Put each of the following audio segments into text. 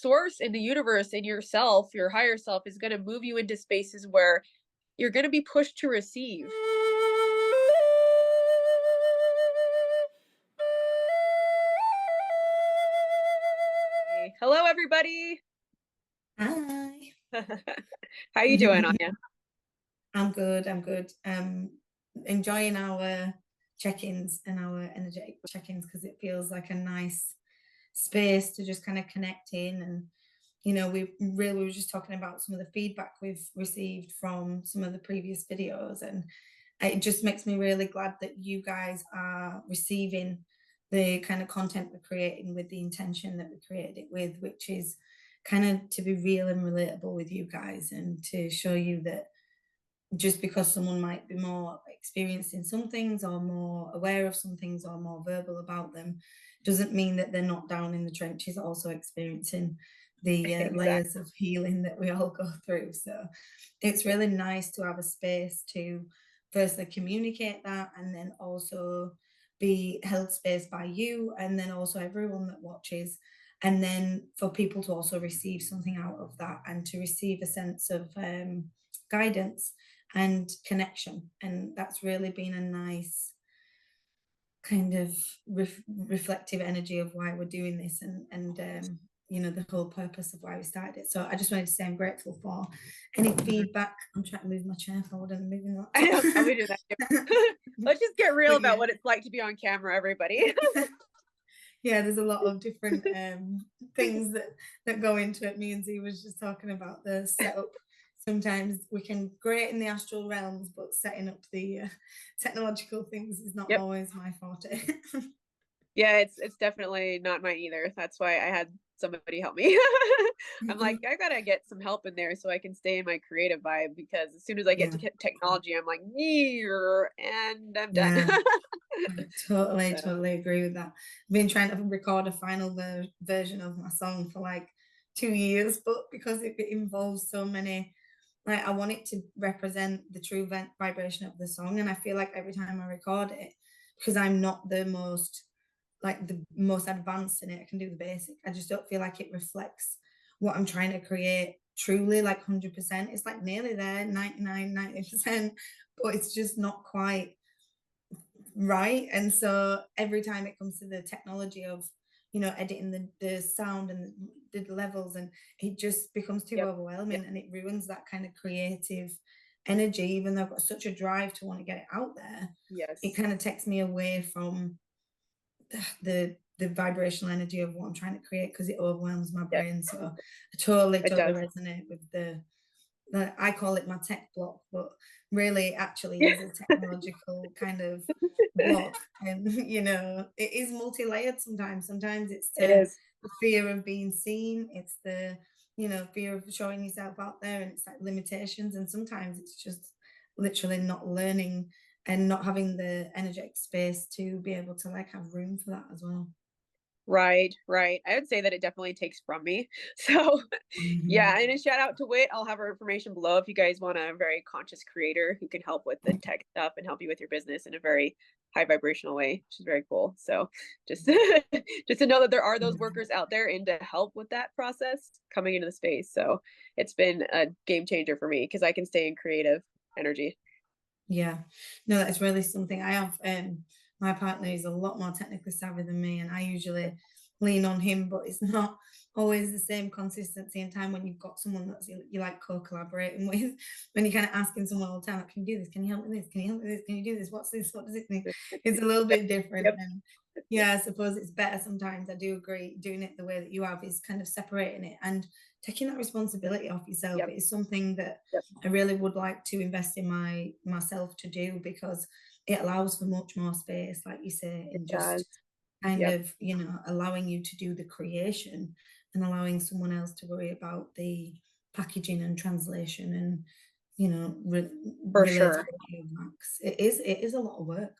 source in the universe and yourself, your higher self, is going to move you into spaces where you're going to be pushed to receive. Hello, everybody. Hi. How you doing, Anya? I'm good. I'm good. Enjoying our check-ins and our energetic check-ins because it feels like a nice space to just kind of connect in. And we were just talking about some of the feedback we've received from some of the previous videos, and it just makes me really glad that you guys are receiving the kind of content we're creating with the intention that we created it with, which is kind of to be real and relatable with you guys and to show you that just because someone might be more experienced in some things or more aware of some things or more verbal about them doesn't mean that they're not down in the trenches also experiencing the Exactly. layers of healing that we all go through. So it's really nice to have a space to firstly communicate that, and then also be held space by you, and then also everyone that watches, and then for people to also receive something out of that and to receive a sense of guidance and connection. And that's really been a nice kind of reflective energy of why we're doing this, and the whole purpose of why we started it. So I just wanted to say I'm grateful for any feedback. I'm trying to move my chair forward and moving that. I know, probably do that too. Let's just get real about Yeah. what it's like to be on camera, everybody. Yeah, there's a lot of different things that go into it. Me and Z was just talking about the setup. Sometimes we can great in the astral realms, but setting up the technological things is not Yep. always my forte. Yeah, it's definitely not mine either. That's why I had somebody help me. I'm like, I gotta get some help in there so I can stay in my creative vibe, because as soon as I get Yeah, to technology, I'm like, near, and I'm done. yeah, I totally, So, totally agree with that. I've been trying to record a final version of my song for like 2 years, but because it involves so many, like I want it to represent the true vibration of the song, and I feel like every time I record it, because I'm not the most advanced in it, I can do the basic. I just don't feel like it reflects what I'm trying to create truly, like 100%. It's like nearly there, 99, 90%, but it's just not quite right. And so every time it comes to the technology of editing the sound and the levels, and it just becomes too yep, overwhelming, yep, and it ruins that kind of creative energy. Even though I've got such a drive to want to get it out there, it yes, kind of takes me away from the vibrational energy of what I'm trying to create, because it overwhelms my yep. brain. So I totally It totally does. resonate with the I call it my tech block, but really actually is a technological kind of block. And it is multi-layered sometimes. Sometimes it's It the is. fear of being seen, it's the fear of showing yourself out there, and it's like limitations, and sometimes it's just literally not learning and not having the energetic space to be able to like have room for that as well. Right, right. I would say that it definitely takes from me. So, yeah, Mhm. and a shout out to Whit. I'll have her information below if you guys want a very conscious creator who can help with the tech stuff and help you with your business in a very high vibrational way, which is very cool. So, just just to know that there are those workers out there and to help with that process coming into the space. So, it's been a game changer for me because I can stay in creative energy. Yeah, no, that's really something. I have my partner is a lot more technically savvy than me, and I usually lean on him, but it's not always the same consistency and time when you've got someone that's you like co-collaborating with, when you're kind of asking someone all the time, like, can you do this? Can you help me with this? Can you help me with this? Can you do this? What's this? What does it mean? It's a little Yep. bit different. Yep. And yeah, I suppose it's better sometimes. I do agree, doing it the way that you have is kind of separating it and taking that responsibility off yourself. Yep. It is something that Yep. I really would like to invest in myself to do, because it allows for much more space, like you say, It and just does. kind Yep. of allowing you to do the creation and allowing someone else to worry about the packaging and translation and For sure. relatability of that. 'Cause it is a lot of work.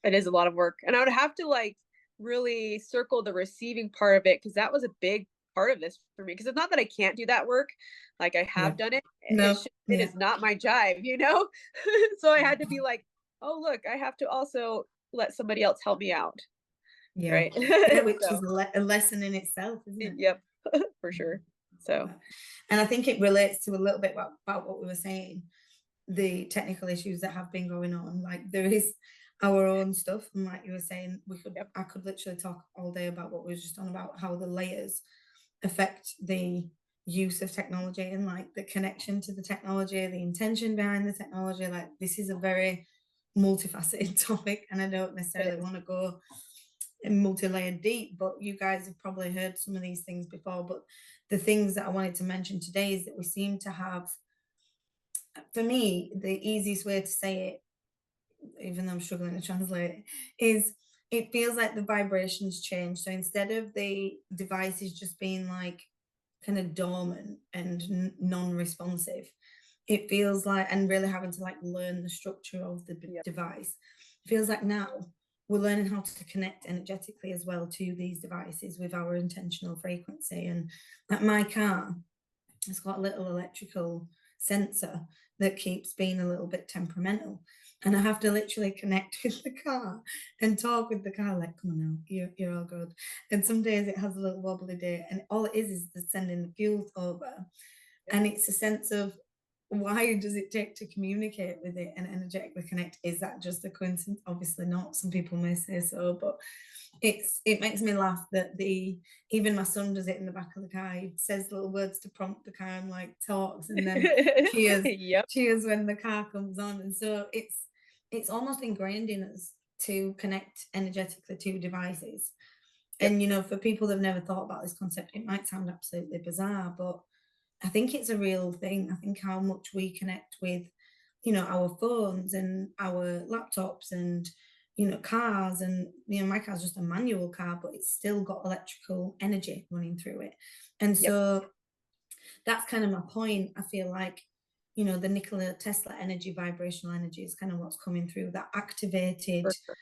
It is a lot of work, and I would have to, like, really circle the receiving part of it because that was a big part of this for me. Because it's not that I can't do that work, like, I Yeah. have done it, No. it Yeah. is not my jive, you know? So I had to be like, "Oh, look, I have to also let somebody else help me out," Yeah. right? Yeah, which is So, a lesson in itself, isn't it? yep, for sure. So And I think it relates to a little bit about what we were saying, the technical issues that have been going on. Like there is our own stuff, and like you were saying, yep, I could literally talk all day about what we were just on about how the layers affect the use of technology and like the connection to the technology, the intention behind the technology. Like this is a very multifaceted topic, and I don't it necessarily is. want to go multi-layered deep, but you guys have probably heard some of these things before. But the things that I wanted to mention today is that we seem to have, for me, the easiest way to say it, even though I'm struggling to translate it, is it feels like the vibrations change. So instead of the devices just being like kind of dormant and non-responsive, it feels like, and really having to like learn the structure of the Yep, device, it feels like now we're learning how to connect energetically as well to these devices with our intentional frequency. And like my car, it's got a little electrical sensor that keeps being a little bit temperamental. And I have to literally connect with the car and talk with the car, like, come on now, you're all good. And some days it has a little wobbly day, and all it is the sending the fuel over. yep. And it's a sense of, why does it take to communicate with it and energetically connect? Is that just a coincidence? Obviously not. Some people may say so, but it makes me laugh that the even my son does it in the back of the car. He says little words to prompt the car and like talks, and then Yep, cheers when the car comes on. And so it's almost ingrained in us to connect energetically to devices. yep, And you know, for people that have never thought about this concept, it might sound absolutely bizarre, but I think it's a real thing. I think how much we connect with, you know, our phones and our laptops and, you know, cars. And, you know, my car's just a manual car, but it's still got electrical energy running through it. And yep, so that's kind of my point. I feel like, you know, the Nikola Tesla energy, vibrational energy is kind of what's coming through, that activated for sure.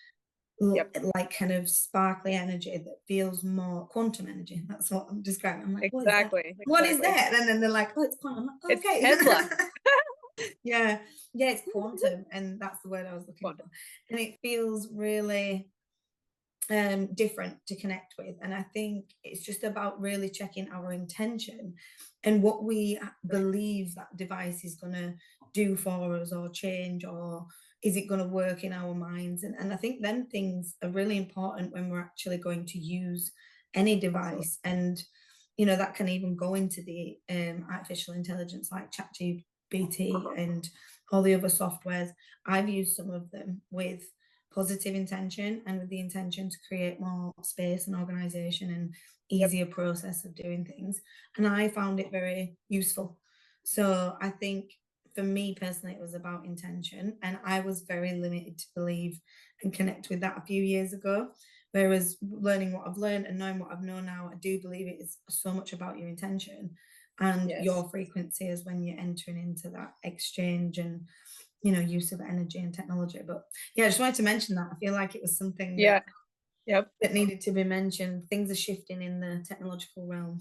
Yep, like kind of sparkly energy that feels more quantum energy. That's what I'm describing. I'm like, what is that? exactly, What is exactly. that? And then they're like, oh, it's quantum. I'm like, It's okay. Tesla. Yeah. Yeah, it's quantum. And that's the word I was looking for. Quantum. And it feels really different to connect with. And I think it's just about really checking our intention and what we believe that device is going to do for us or change, or is it going to work in our minds. And I think then things are really important when we're actually going to use any Absolutely. device. And you know, that can even go into the artificial intelligence like ChatGPT Uh-huh. and all the other softwares. I've used some of them with positive intention and with the intention to create more space and organization and Yep. easier process of doing things. And I found it very useful. So I think for me personally, it was about intention. And I was very limited to believe and connect with that a few years ago. Whereas learning what I've learned and knowing what I've known now, I do believe it is so much about your intention and Yes. your frequency is when you're entering into that exchange and, you know, use of energy and technology. But yeah, I just wanted to mention that. I feel like it was something Yeah. Yep. that needed to be mentioned. Things are shifting in the technological realm.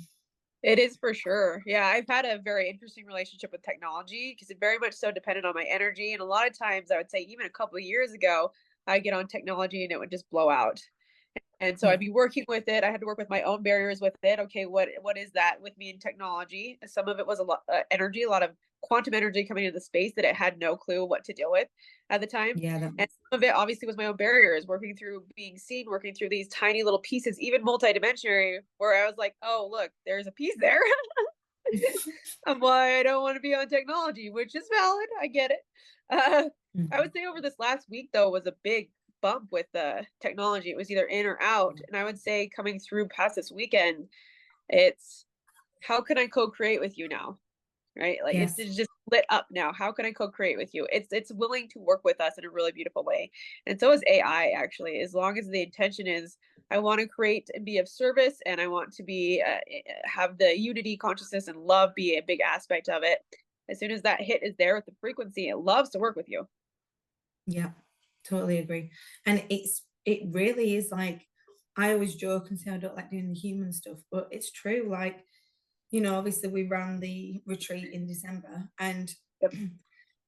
It is for sure. Yeah, I've had a very interesting relationship with technology because it very much so depended on my energy. And a lot of times I would say even a couple of years ago, I'd get on technology and it would just blow out. And so Yeah. I'd be working with it. I had to work with my own barriers with it. Okay, what is that with me in technology? Some of it was a lot energy, a lot of quantum energy coming into the space that it had no clue what to deal with at the time. Yeah, that And makes some of it obviously was my own barriers, working through being seen, working through these tiny little pieces, even multidimensionary, where I was like, oh, look, there's a piece there. I'm why I don't want to be on technology, which is valid. I get it. Uh, I Mhm. would say over this last week though was a big bump with the technology. It was either in or out, and I would say coming through past this weekend, it's how can I co-create with you now? Right? Like Yes. it's just lit up now. How can I co-create with you? It's willing to work with us in a really beautiful way. And so is AI actually. As long as the intention is I want to create and be of service and I want to be have the unity consciousness and love be a big aspect of it. As soon as that hit is there with the frequency, it loves to work with you. Yeah, totally agree. And it really is like, I always joke and say I don't like doing the human stuff, but it's true. Like, you know, obviously we ran the retreat in December and Yep.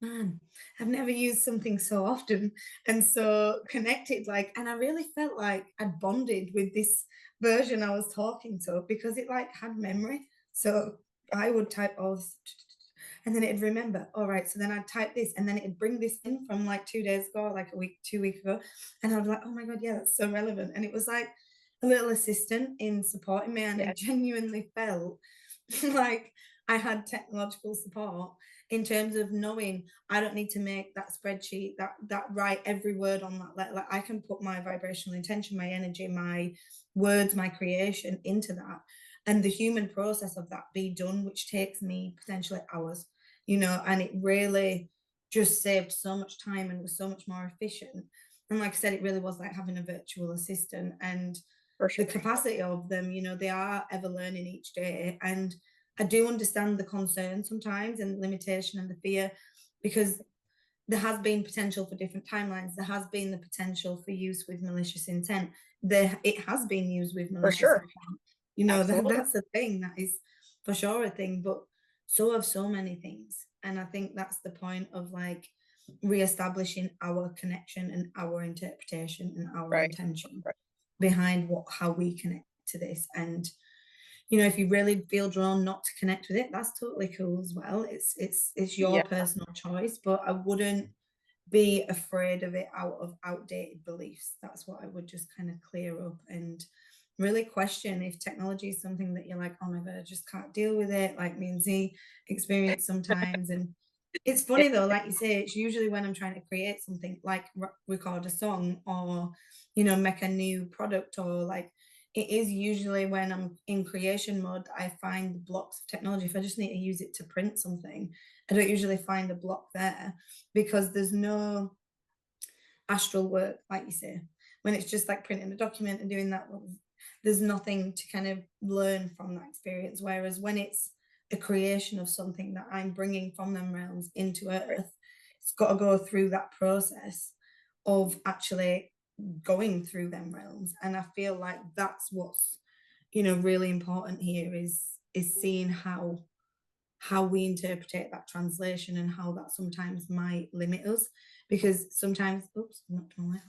man, I've never used something so often and so connected. Like, and I really felt like I'd bonded with this version I was talking to, because it like had memory. So I would type all this, and then it'd remember, all right, so then I'd type this, and then it'd bring this in from like 2 days ago, like a week, 2 weeks ago. And I was like, oh my God, yeah, that's so relevant. And it was like a little assistant in supporting me. And I Yeah, genuinely felt like I had technological support in terms of knowing I don't need to make that spreadsheet, that write every word on that letter. Like I can put my vibrational intention, my energy, my words, my creation into that, and the human process of that be done, which takes me potentially hours, and it really just saved so much time and was so much more efficient. And like I said, it really was like having a virtual assistant. And for the sure. capacity of them, they are ever learning each day. And I do understand the concern sometimes and the limitation and the fear, because there has been potential for different timelines. There has been the potential for use with malicious intent. It has been used with For malicious sure. intent. Absolutely. That's a thing. That is for sure a thing. But so have so many things. And I think that's the point of like reestablishing our connection and our interpretation and our Right. intention Right. behind how we connect to this. And if you really feel drawn not to connect with it, that's totally cool as well. It's your Yeah. personal choice, but I wouldn't be afraid of it out of outdated beliefs. That's what I would just kind of clear up and really question if technology is something that you're like, oh my God, I just can't deal with it, like me and Z experience sometimes. And it's Yeah. funny though, like you say, it's usually when I'm trying to create something, like record a song, or make a new product, or like it is usually when I'm in creation mode I find the blocks of technology. If I just need to use it to print something, I don't usually find a block there, because there's no astral work, like you say. When it's just like printing a document and doing that, there's nothing to kind of learn from that experience. Whereas when it's a creation of something that I'm bringing from them realms into Right. Earth, it's got to go through that process of actually going through them realms. And I feel like that's what's really important here, is seeing how we interpret that translation, and how that sometimes might limit us, because sometimes, oops, I'm not doing well.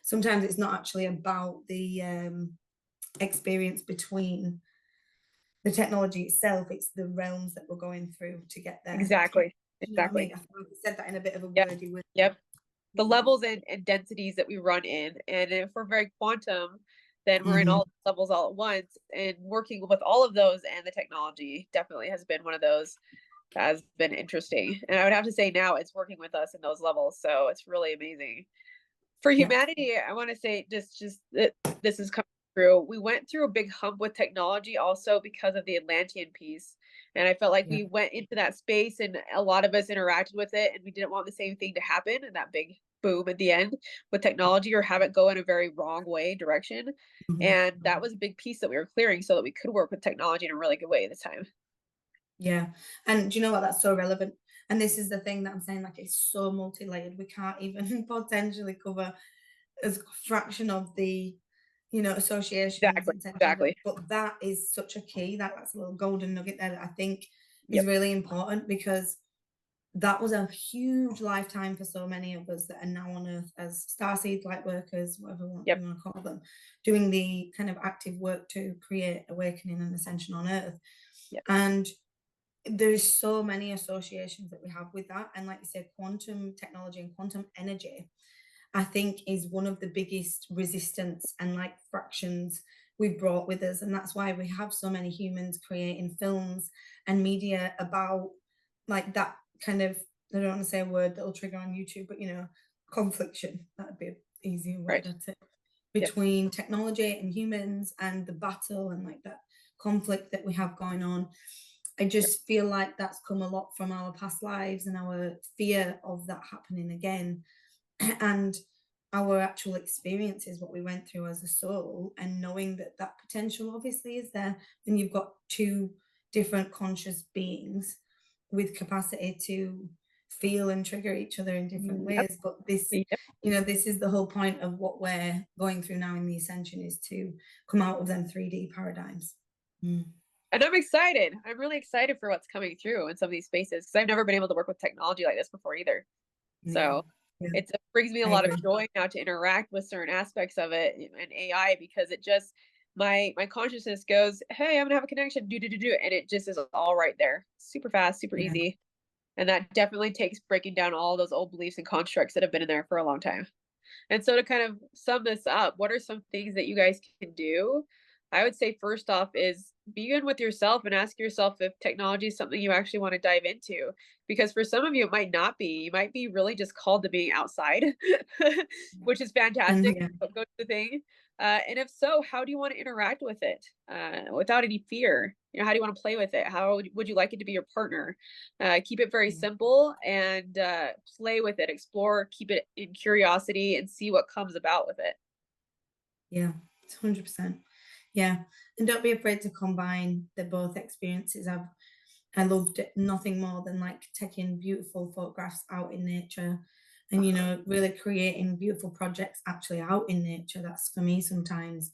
Sometimes it's not actually about the experience between the technology itself, it's the realms that we're going through to get there. Exactly. You know what I mean? Exactly. I feel like I said that in a bit of a Yeah. wordy way. Yep. The levels and densities that we run in. And if we're very quantum, then we're in Mm-hmm. all levels all at once. And working with all of those and the technology definitely has been one of those that has been interesting. And I would have to say now it's working with us in those levels. So it's really amazing. For Yeah. humanity, I want to say just that this is coming through. We went through a big hump with technology also because of the Atlantean piece. And I felt like Yeah. we went into that space and a lot of us interacted with it and we didn't want the same thing to happen in that big boom at the end with technology, or have it go in a very wrong way direction. Mm-hmm. And that was a big piece that we were clearing so that we could work with technology in a really good way this time. Yeah. And do you know what? That's so relevant. And this is the thing that I'm saying, like it's so multi-layered. We can't even potentially cover as a fraction of the, associations, Exactly. intentions. Exactly. But that is such a key. That's a little golden nugget there that I think is Yep. really important, because that was a huge lifetime for so many of us that are now on Earth as starseed light workers, whatever Yep. you want to call them, doing the kind of active work to create awakening and ascension on Earth. Yep. And there's so many associations that we have with that. And like you said, quantum technology and quantum energy, I think, is one of the biggest resistance and like fractions we've brought with us. And that's why we have so many humans creating films and media about like that kind of, I don't want to say a word that'll trigger on YouTube, but confliction, that'd be an easier word, Right. I'd say, Yep. between technology and humans, and the battle and like that conflict that we have going on. I Yep. just feel like that's come a lot from our past lives and our fear of that happening again. And our actual experiences, what we went through as a soul, and knowing that that potential obviously is there, and you've got two different conscious beings with capacity to feel and trigger each other in different Yep. ways. But this, Yep. this is the whole point of what we're going through now in the ascension, is to come out of them 3D paradigms. Mm. And I'm excited. I'm really excited for what's coming through in some of these spaces because I've never been able to work with technology like this before either. Yeah, So yeah, it brings me a I lot of agree. joy now to interact with certain aspects of it and AI because it just my consciousness goes, hey, I'm gonna have a connection, do, and it just is all right there, super fast, super Yeah. easy. And that definitely takes breaking down all those old beliefs and constructs that have been in there for a long time. And so to kind of sum this up, what are some things that you guys can do? I would say first off is be good with yourself and ask yourself if technology is something you actually want to dive into. Because for some of you, it might not be. You might be really just called to being outside, which is And fantastic. yeah, But go to the thing. And if so, how do you want to interact with it without any fear? You know, how do you want to play with it? How would you like it to be your partner? Keep it very yeah, simple and play with it, explore, keep it in curiosity, and see what comes about with it. yeah, it's 100%. Yeah. And don't be afraid to combine the both experiences. I loved it, nothing more than like taking beautiful photographs out in nature and, Uh-huh. really creating beautiful projects actually out in nature. That's for me sometimes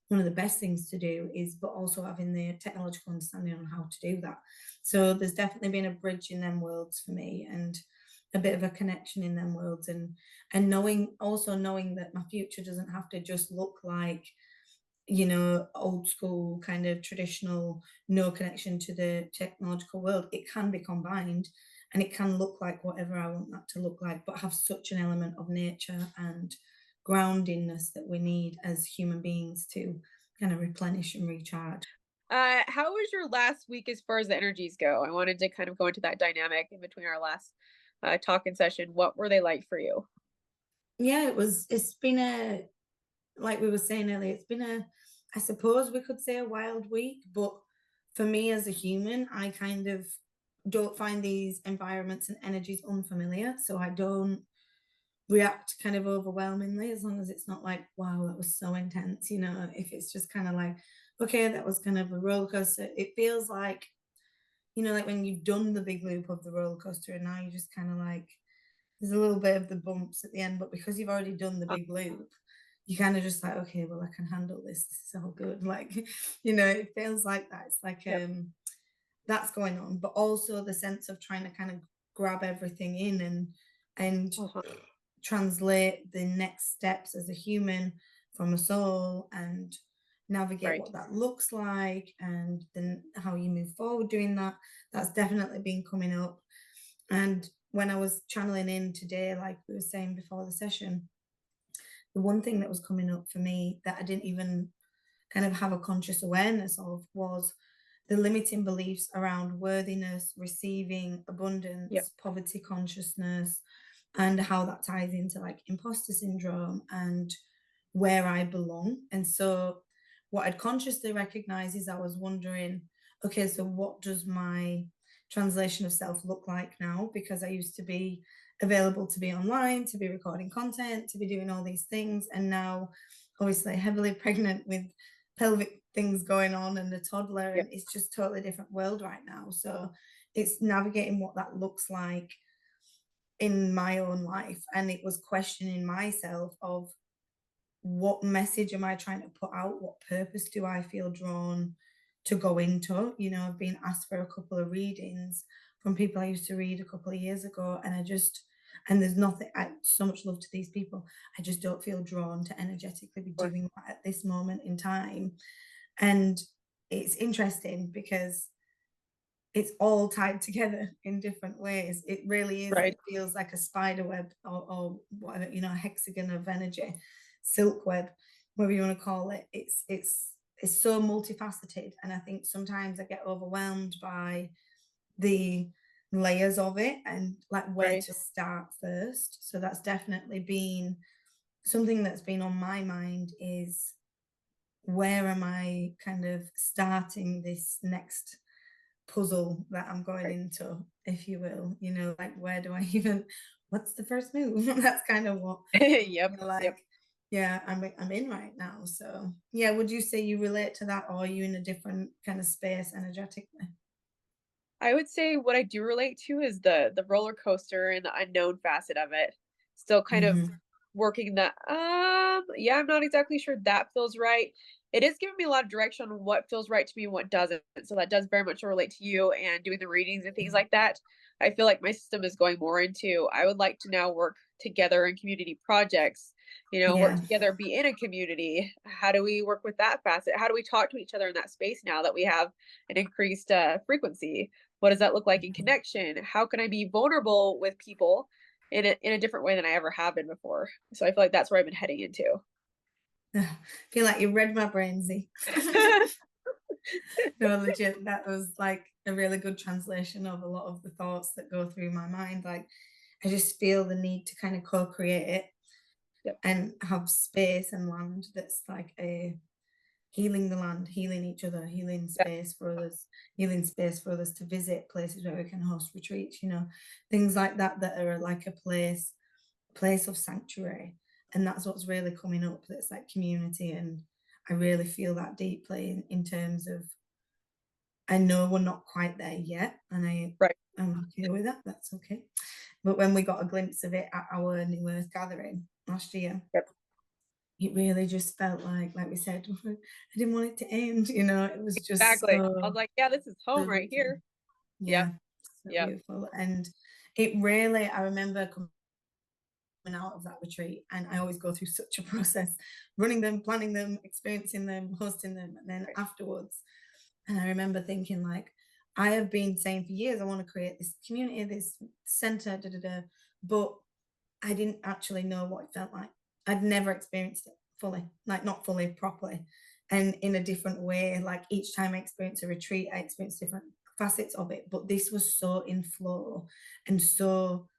one of the best things to do is, but also having the technological understanding on how to do that. So there's definitely been a bridge in them worlds for me and a bit of a connection in them worlds and knowing also knowing that my future doesn't have to just look like old school kind of traditional, no connection to the technological world. It can be combined and it can look like whatever I want that to look like, but have such an element of nature and groundingness that we need as human beings to kind of replenish and recharge. How was your last week as far as the energies go? I wanted to kind of go into that dynamic in between our last talking session. What were they like for you? Yeah, it's been a like we were saying earlier, it's been I suppose we could say a wild week, but for me as a human, I kind of don't find these environments and energies unfamiliar. So I don't react kind of overwhelmingly as long as it's not like, wow, that was so intense. If it's just kind of like, okay, that was kind of a roller coaster. It feels like, like when you've done the big loop of the roller coaster and now you're just kind of like, there's a little bit of the bumps at the end, but because you've already done the Uh, big loop, you kind of just like, okay, well, I can handle this. This is all good. Like, it feels like that. It's like yep. that's going on, but also the sense of trying to kind of grab everything in and Uh-huh. translate the next steps as a human from a soul and navigate Right. what that looks like and then how you move forward doing that. That's definitely been coming up. And when I was channeling in today, like we were saying before the session, the one thing that was coming up for me that I didn't even kind of have a conscious awareness of was the limiting beliefs around worthiness, receiving, Yep. abundance, poverty consciousness, and how that ties into like imposter syndrome and where I belong. And so, what I'd consciously recognize is I was wondering, okay, so what does my translation of self look like now? Because I used to be available to be online, to be recording content, to be doing all these things. And now, obviously, heavily pregnant with pelvic things going on and a toddler, Yep. and it's just totally different world right now. So, it's navigating what that looks like in my own life. And it was questioning myself of what message am I trying to put out? What purpose do I feel drawn to go into? I've been asked for a couple of readings from people I used to read a couple of years ago, and and there's nothing, so much love to these people. I just don't feel drawn to energetically be Or- doing that at this moment in time. And it's interesting because it's all tied together in different ways. It really is. Right. It feels like a spider web or whatever, a hexagon of energy, silk web, whatever you want to call it. It's so multifaceted. And I think sometimes I get overwhelmed by the layers of it and like where Right. to start first. So that's definitely been something that's been on my mind is where am I kind of starting this next puzzle that I'm going Right. into, if you will. Like where do I even what's the first move? That's kind of what Yep. Yep. like yeah, I'm in right now. So yeah, would you say you relate to that or are you in a different kind of space energetically? I would say what I do relate to is the roller coaster and the unknown facet of it. Still kind of Hmm. working that yeah, I'm not exactly sure that feels right. It is giving me a lot of direction on what feels right to me and what doesn't. So that does very much relate to you and doing the readings and things like that. I feel like my system is going more into I would like to now work together in community projects work Yeah. together, be in a community? How do we work with that facet? How do we talk to each other in that space now that we have an increased frequency? What does that look like in connection? How can I be vulnerable with people in a different way than I ever have been before? So I feel like that's where I've been heading into. I feel like you read my brain, Z. No, legit, that was like a really good translation of a lot of the thoughts that go through my mind. Like, I just feel the need to kind of co-create it Yep. and have space and land that's like a healing the land, healing each other, healing Yeah. space for others, healing space for others to visit places where we can host retreats, things like that that are like a place of sanctuary. And that's what's really coming up. That's like community. And I really feel that deeply in terms of I know we're not quite there yet, and Right. I'm okay with that. That's okay. But when we got a glimpse of it at our New Earth gathering last year, Yep. it really just felt like we said, I didn't want it to end. It was just Exactly. I was like, yeah, this is home so right beautiful. here. Yep. Yeah, so Yep. beautiful. And it really, I remember coming out of that retreat, and I always go through such a process, running them, planning them, experiencing them, hosting them, and then Right. afterwards. And I remember thinking, like, I have been saying for years, I want to create this community, this center, da da da. But I didn't actually know what it felt like. I'd never experienced it fully, like not fully, properly, and in a different way. Like each time I experienced a retreat, I experienced different facets of it. But this was so in flow and so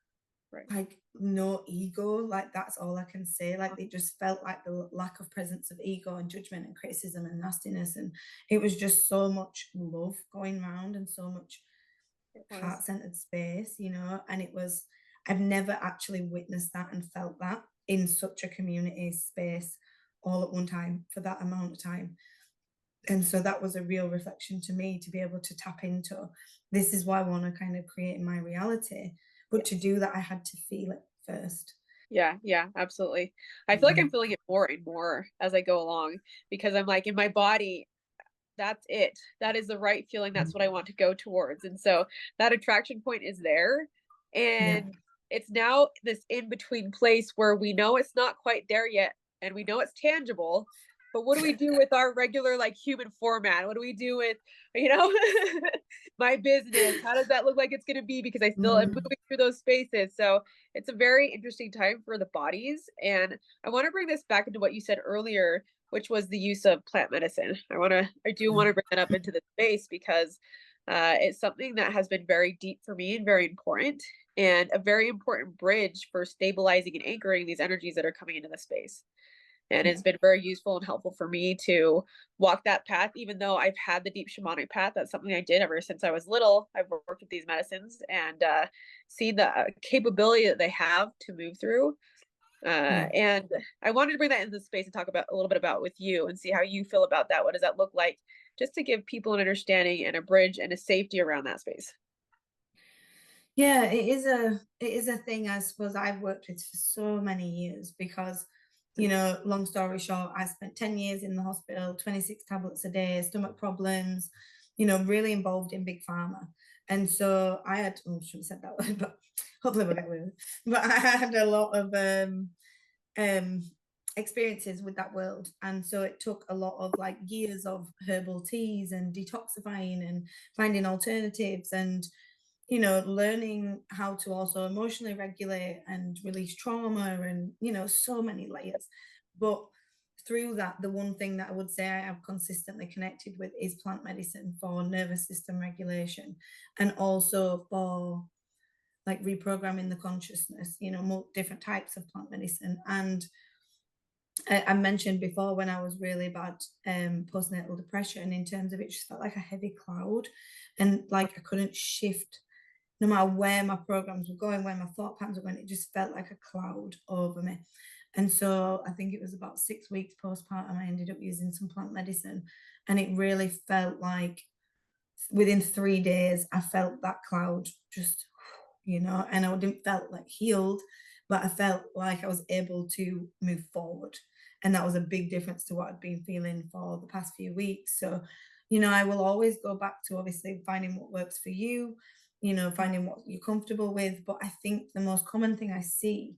Right. like no ego. Like that's all I can say. Like it just felt like the lack of presence of ego and judgment and criticism and nastiness. And it was just so much love going around and so much It was. heart-centered space, and I've never actually witnessed that and felt that in such a community space all at one time for that amount of time. And so that was a real reflection to me to be able to tap into this is what I want to kind of create in my reality. But to Yes. do that, I had to feel it first. Yeah, yeah, absolutely. I feel like I'm feeling it more and more as I go along because I'm like in my body, that's it. That is the right feeling. That's what I want to go towards. And so that attraction point is there. Yeah. And it's now this in between place where we know it's not quite there yet and we know it's tangible. But what do we do with our regular like human format? What do we do with, you know, my business? How does that look like it's going to be? Because I still am Mm, moving through those spaces. So it's a very interesting time for the bodies. And I want to bring this back into what you said earlier, which was the use of plant medicine. I do want to bring that up into the space because it's something that has been very deep for me and very important, and a very important bridge for stabilizing and anchoring these energies that are coming into the space. And yeah. it's been very useful and helpful for me to walk that path, even though I've had the deep shamanic path. That's something I did ever since I was little. I've worked with these medicines and seen the capability that they have to move through. Yeah. And I wanted to bring that into the space and talk about a little bit about with you and see how you feel about that. What does that look like? Just to give people an understanding and a bridge and a safety around that space. Yeah, it is a thing I suppose I've worked with for so many years because, long story short, I spent 10 years in the hospital, 26 tablets a day, stomach problems, really involved in big pharma. And so I had, oh, I should have said that word, but hopefully we'll get away with it. But I had a lot of um experiences with that world. And so it took a lot of like years of herbal teas and detoxifying and finding alternatives and learning how to also emotionally regulate and release trauma and, so many layers. But through that, the one thing that I would say I have consistently connected with is plant medicine for nervous system regulation and also for like reprogramming the consciousness, different types of plant medicine. And I mentioned before when I was really bad postnatal depression in terms of it just felt like a heavy cloud and like I couldn't shift no matter where my programs were going, where my thought patterns were going, it just felt like a cloud over me. And so I think it was about 6 weeks postpartum, I ended up using some plant medicine. And it really felt like within 3 days, I felt that cloud just, and I didn't felt like healed, but I felt like I was able to move forward. And that was a big difference to what I'd been feeling for the past few weeks. So, I will always go back to obviously finding what works for you, finding what you're comfortable with. But I think the most common thing I see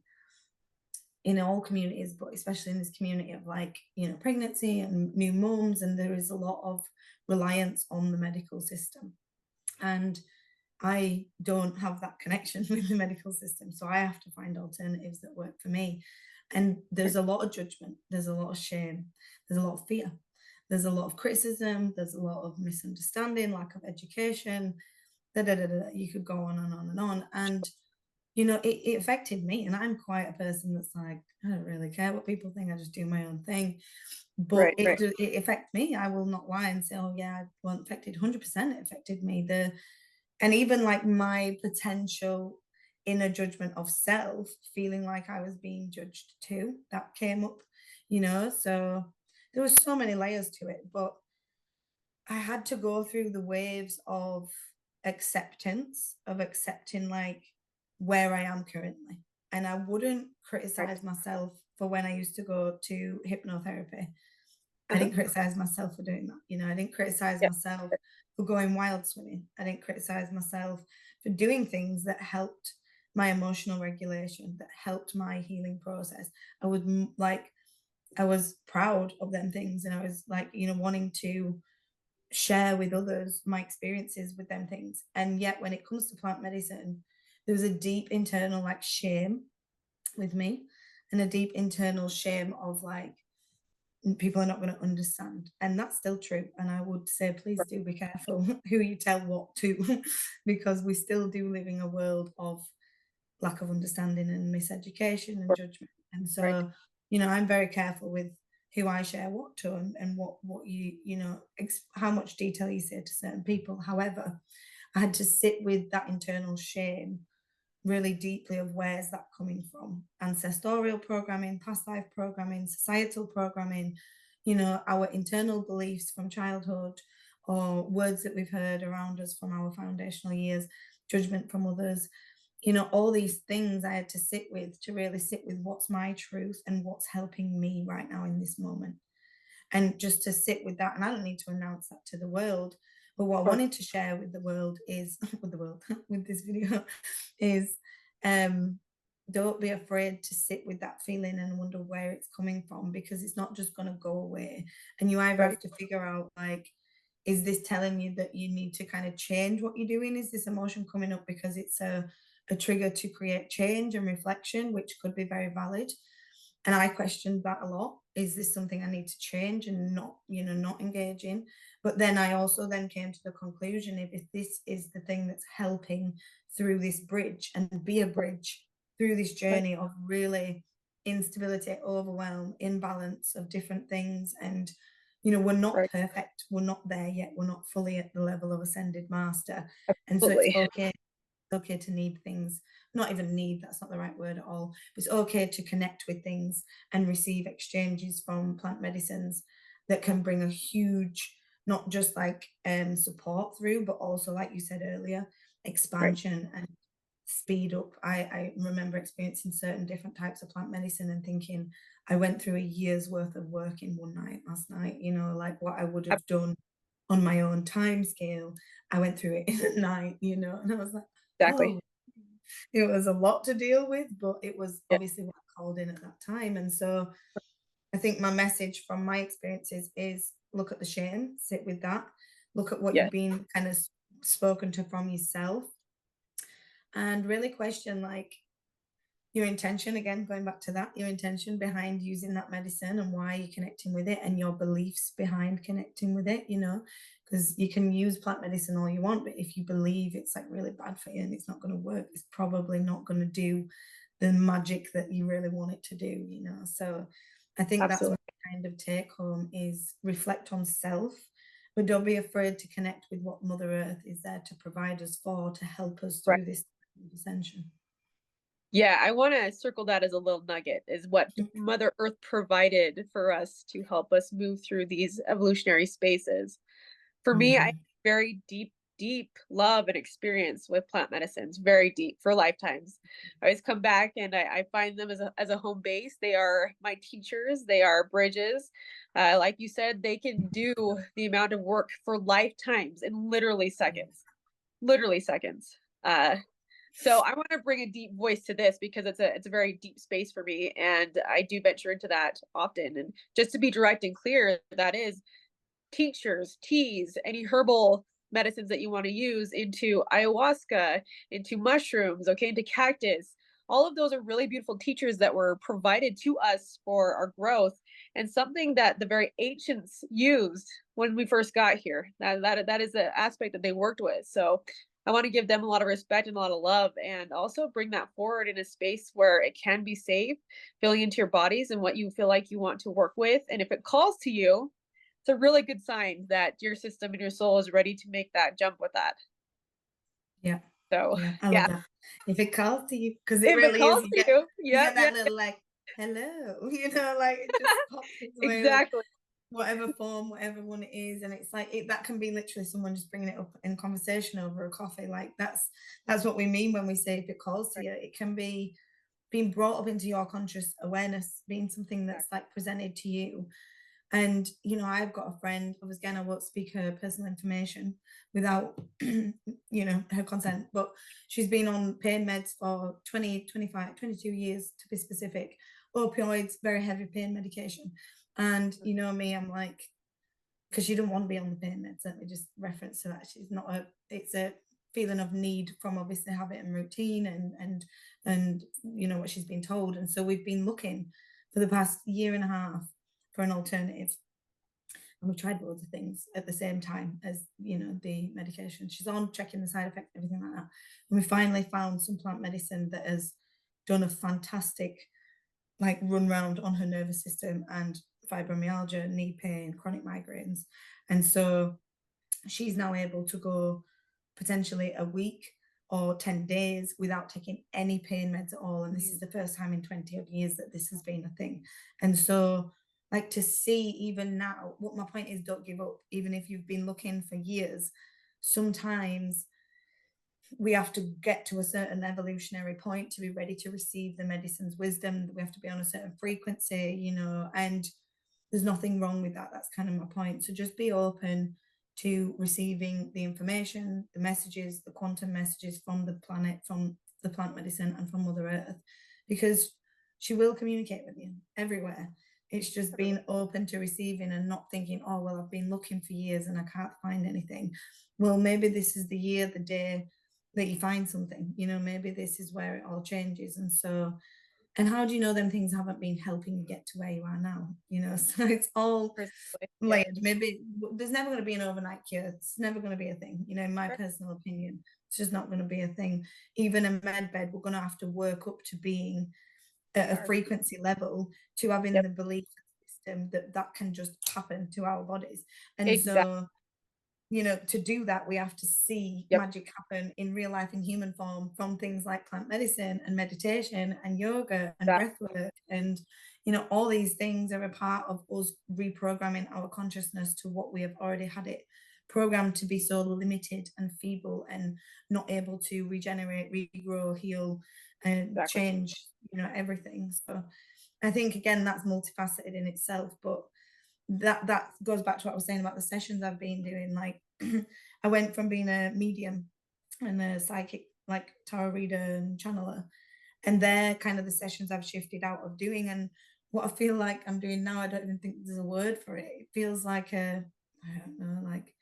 in all communities, but especially in this community of like, you know, pregnancy and new mums, and there is a lot of reliance on the medical system. And I don't have that connection with the medical system. So I have to find alternatives that work for me. And there's a lot of judgment, there's a lot of shame, there's a lot of fear, there's a lot of criticism, there's a lot of misunderstanding, lack of education, da, da, da, da. You could go on and on and on. And, you know, it affected me. And I'm quite a person that's like, I don't really care what people think, I just do my own thing. But Right, right, it affects me. I will not lie and say, oh, yeah, I wasn't affected. 100% it affected me. And even like my potential inner judgment of self, feeling like I was being judged too, that came up, you know. So there was so many layers to it, but I had to go through the waves of acceptance, of accepting like where I am currently. And I wouldn't right. criticize myself for when I used to go to hypnotherapy. I Uh-huh. didn't criticize myself for doing that. You know, I didn't criticize Yeah, myself for going wild swimming. I didn't criticize myself for doing things that helped my emotional regulation, that helped my healing process. I was like, I was proud of them things. And I was like, you know, wanting to share with others my experiences with them things. And yet when it comes to plant medicine, there was a deep internal like shame with me, and a deep internal shame of like, people are not going to understand. And that's still true. And I would say, please do be careful who you tell what to, because we still do live in a world of lack of understanding and miseducation and judgment. And right. so, you know, I'm very careful with who I share what to, and what you know, how much detail you say to certain people. However, I had to sit with that internal shame really deeply of where's that coming from. Ancestorial programming, past life programming, societal programming, you know, our internal beliefs from childhood, or words that we've heard around us from our foundational years, judgment from others, you know, all these things I had to sit with, to really sit with what's my truth and what's helping me right now in this moment. And just to sit with that. And I don't need to announce that to the world. But what I wanted to share with the world is with the world, with this video, is um don't be afraid to sit with that feeling and wonder where it's coming from, because it's not just going to go away. And you either Right, have to figure out like, is this telling you that you need to kind of change what you're doing? Is this emotion coming up because it's a trigger to create change and reflection, which could be very valid? And I questioned that a lot. Is this something I need to change and not, you know, not engage in? But then I also then came to the conclusion, if this is the thing that's helping through this bridge and be a bridge through this right, journey of really instability, overwhelm, imbalance of different things. And, you know, we're not right. perfect. We're not there yet. We're not fully at the level of ascended master. And so it's Absolutely. okay to need things, not even need, that's not the right word at all, but it's okay to connect with things and receive exchanges from plant medicines that can bring a huge, not just like support through, but also, like you said earlier, Right. expansion and speed up. I remember experiencing certain different types of plant medicine and thinking I went through a year's worth of work in one night last night, you know, like what I would have done on my own time scale, I went through it in a night, you know. And I was like, Exactly. oh, it was a lot to deal with, but it was Yeah. obviously what I called in at that time. And so I think my message from my experiences is, look at the shame, sit with that, look at what Yeah. you've been kind of spoken to from yourself, and really question like your intention, again going back to that, your intention behind using that medicine and why you're connecting with it, and your beliefs behind connecting with it, you know, because you can use plant medicine all you want, but if you believe it's like really bad for you and it's not going to work, it's probably not going to do the magic that you really want it to do, you know. So I think that's my Absolutely. kind of take home, is reflect on self, but don't be afraid to connect with what Mother Earth is there to provide us for, to help us Right. through this ascension. Yeah, I want to circle that as a little nugget, is what Mother Earth provided for us to help us move through these evolutionary spaces. For me, I have Mhm. very deep, deep love and experience with plant medicines, very deep for lifetimes. I always come back and I find them as a home base. They are my teachers, they are bridges. Like you said, they can do the amount of work for lifetimes in literally seconds. Literally seconds. So I want to bring a deep voice to this because it's a very deep space for me, and I do venture into that often. And just to be direct and clear, that is tinctures, teas, any herbal medicines that you want to use into ayahuasca, into mushrooms, okay, into cactus. All of those are really beautiful teachers that were provided to us for our growth, and something that the very ancients used when we first got here. That is an aspect that they worked with. So I want to give them a lot of respect and a lot of love, and also bring that forward in a space where it can be safe, feeling into your bodies and what you feel like you want to work with. And if it calls to you, it's a really good sign that your system and your soul is ready to make that jump with that. Yeah. So, Yeah, I love yeah, that. If it calls to you, because it if it really is, calls to you, you yeah, get yeah, that little like, hello, like it just pops its way up, exactly. whatever form, whatever one it is. And it's like that can be literally someone just bringing it up in conversation over a coffee. Like that's what we mean when we say if it calls to Right, you. It can be being brought up into your conscious awareness, being something that's exactly. like presented to you. And I've got a friend, obviously, again, I won't speak her personal information without her consent, but she's been on pain meds for 20, 25, 22 years to be specific, opioids, very heavy pain medication. And me, I'm like, because she didn't want to be on the pain meds, let me just reference to that. She's not it's a feeling of need from obviously habit and routine, and what she's been told. And so we've been looking for the past year and a half for an alternative, and we've tried loads of things at the same time as the medication she's on, checking the side effects, everything like that. And we finally found some plant medicine that has done a fantastic like run round on her nervous system and fibromyalgia, knee pain, chronic migraines. And so she's now able to go potentially a week or 10 days without taking any pain meds at all. And this is the first time in 20 odd years that this has been a thing. And so, like, to see even now, what my point is, don't give up, even if you've been looking for years. Sometimes we have to get to a certain evolutionary point to be ready to receive the medicine's wisdom. We have to be on a certain frequency, and there's nothing wrong with that. That's kind of my point. So just be open to receiving the information, the messages, the quantum messages from the planet, from the plant medicine, and from Mother Earth, because she will communicate with you everywhere. It's just being open to receiving and not thinking, oh, well, I've been looking for years and I can't find anything. Well, maybe this is the year, the day that you find something, maybe this is where it all changes. And so, and how do you know them things haven't been helping you get to where you are now? So it's all Precisely. Yeah. layered. Maybe there's never going to be an overnight cure. It's never going to be a thing, in my Right. personal opinion. It's just not going to be a thing. Even a med bed, we're going to have to work up to being at a frequency level to having Yep. the belief system that that can just happen to our bodies. And Exactly. so to do that, we have to see Yep. magic happen in real life in human form from things like plant medicine and meditation and yoga and That. breath work. And, all these things are a part of us reprogramming our consciousness to what we have already had it programmed to be, so limited and feeble and not able to regenerate, regrow, heal, and Exactly. change, everything. So I think, again, that's multifaceted in itself. But that goes back to what I was saying about the sessions I've been doing. Like I went from being a medium and a psychic, like tarot reader and channeler, and they're kind of the sessions I've shifted out of doing. And what I feel like I'm doing now, I don't even think there's a word for it. It feels like I don't know, like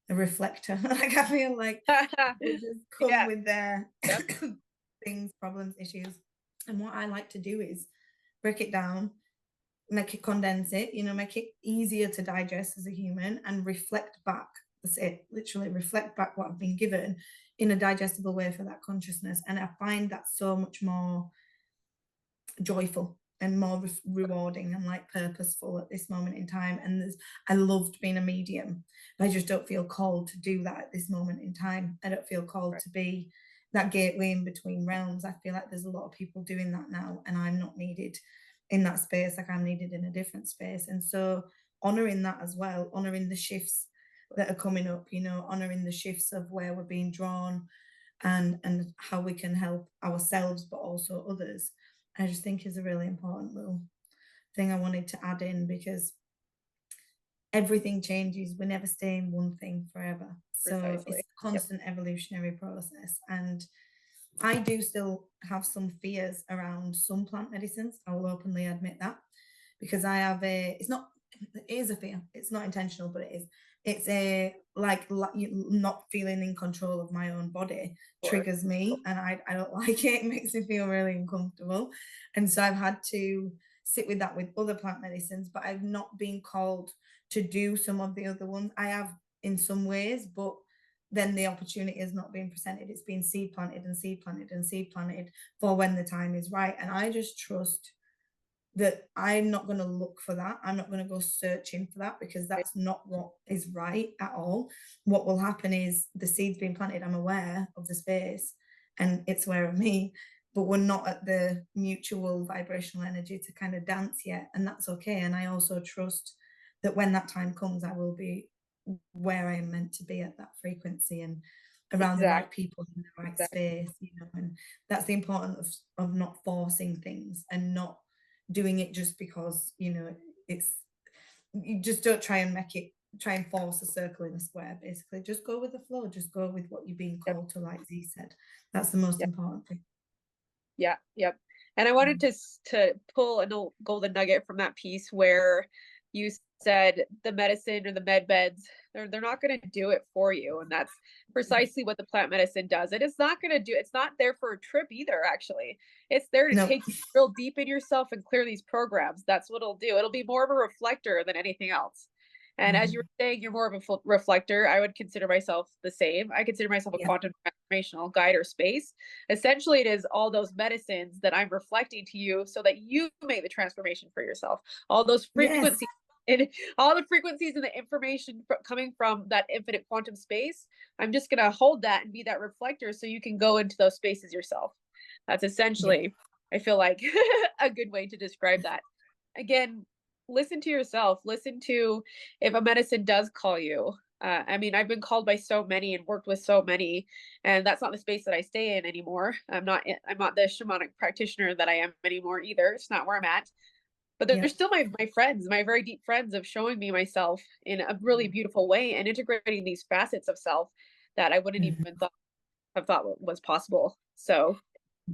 a reflector. Like I feel like people just come Yeah. with their Yep. things, problems, issues. And what I like to do is break it down, make it, condense it, make it easier to digest as a human, and reflect back. That's it, literally reflect back what I've been given in a digestible way for that consciousness. And I find that so much more joyful and more rewarding and like purposeful at this moment in time. And I loved being a medium, but I just don't feel called to do that at this moment in time. I don't feel called Right. to be that gateway in between realms. I feel like there's a lot of people doing that now, and I'm not needed in that space. Like I'm needed in a different space. And so honoring that as well, honoring the shifts that are coming up, honoring the shifts of where we're being drawn, and how we can help ourselves but also others, I just think is a really important little thing I wanted to add in, because everything changes. We never stay in one thing forever. So it's Precisely. a Yep. constant evolutionary process. And I do still have some fears around some plant medicines. I will openly admit that, because I have it's not, it is a fear. It's not intentional, but it is. It's a not feeling in control of my own body Or triggers me, and I don't like it. It makes me feel really uncomfortable. And so I've had to sit with that with other plant medicines, but I've not been called to do some of the other ones. I have in some ways, but then the opportunity has not been presented. It's been seed planted and seed planted and seed planted for when the time is right. And I just trust that I'm not going to look for that. I'm not going to go searching for that, because right, that's not what is right at all. What will happen is the seed's being planted. I'm aware of the space and it's aware of me, but we're not at the mutual vibrational energy to kind of dance yet. And that's okay. And I also trust that when that time comes, I will be where I am meant to be at that frequency and around the right exactly, people in the right exactly. space, and that's the importance of not forcing things and not doing it just because, it's, you just don't try and force a circle in a square. Basically, just go with the flow, just go with what you're being Yep, called to, like Z said. That's the most yep, important thing. yeah, yep. And I wanted to pull a golden nugget from that piece where you said the medicine or the med beds, they're not going to do it for you, and that's precisely what the plant medicine does. It is not going to do. It's not there for a trip either. Actually, it's there to No. take you real deep in yourself and clear these programs. That's what it'll do. It'll be more of a reflector than anything else. And as you were saying, you're more of a reflector. I would consider myself the same. I consider myself a Yeah. quantum transformational guide or space. Essentially, it is all those medicines that I'm reflecting to you so that you make the transformation for yourself. All those Yes. frequencies and all the frequencies and the information coming from that infinite quantum space, I'm just going to hold that and be that reflector so you can go into those spaces yourself. That's Yeah. essentially, I feel like, a good way to describe that. Again, listen to yourself. Listen to if a medicine does call you. I mean, I've been called by so many and worked with so many, and that's not the space that I stay in anymore. I'm not the shamanic practitioner that I am anymore either. It's not where I'm at. But Yeah. they're still my friends, my very deep friends of showing me myself in a really beautiful way and integrating these facets of self that I wouldn't Mhm. even have thought was possible. So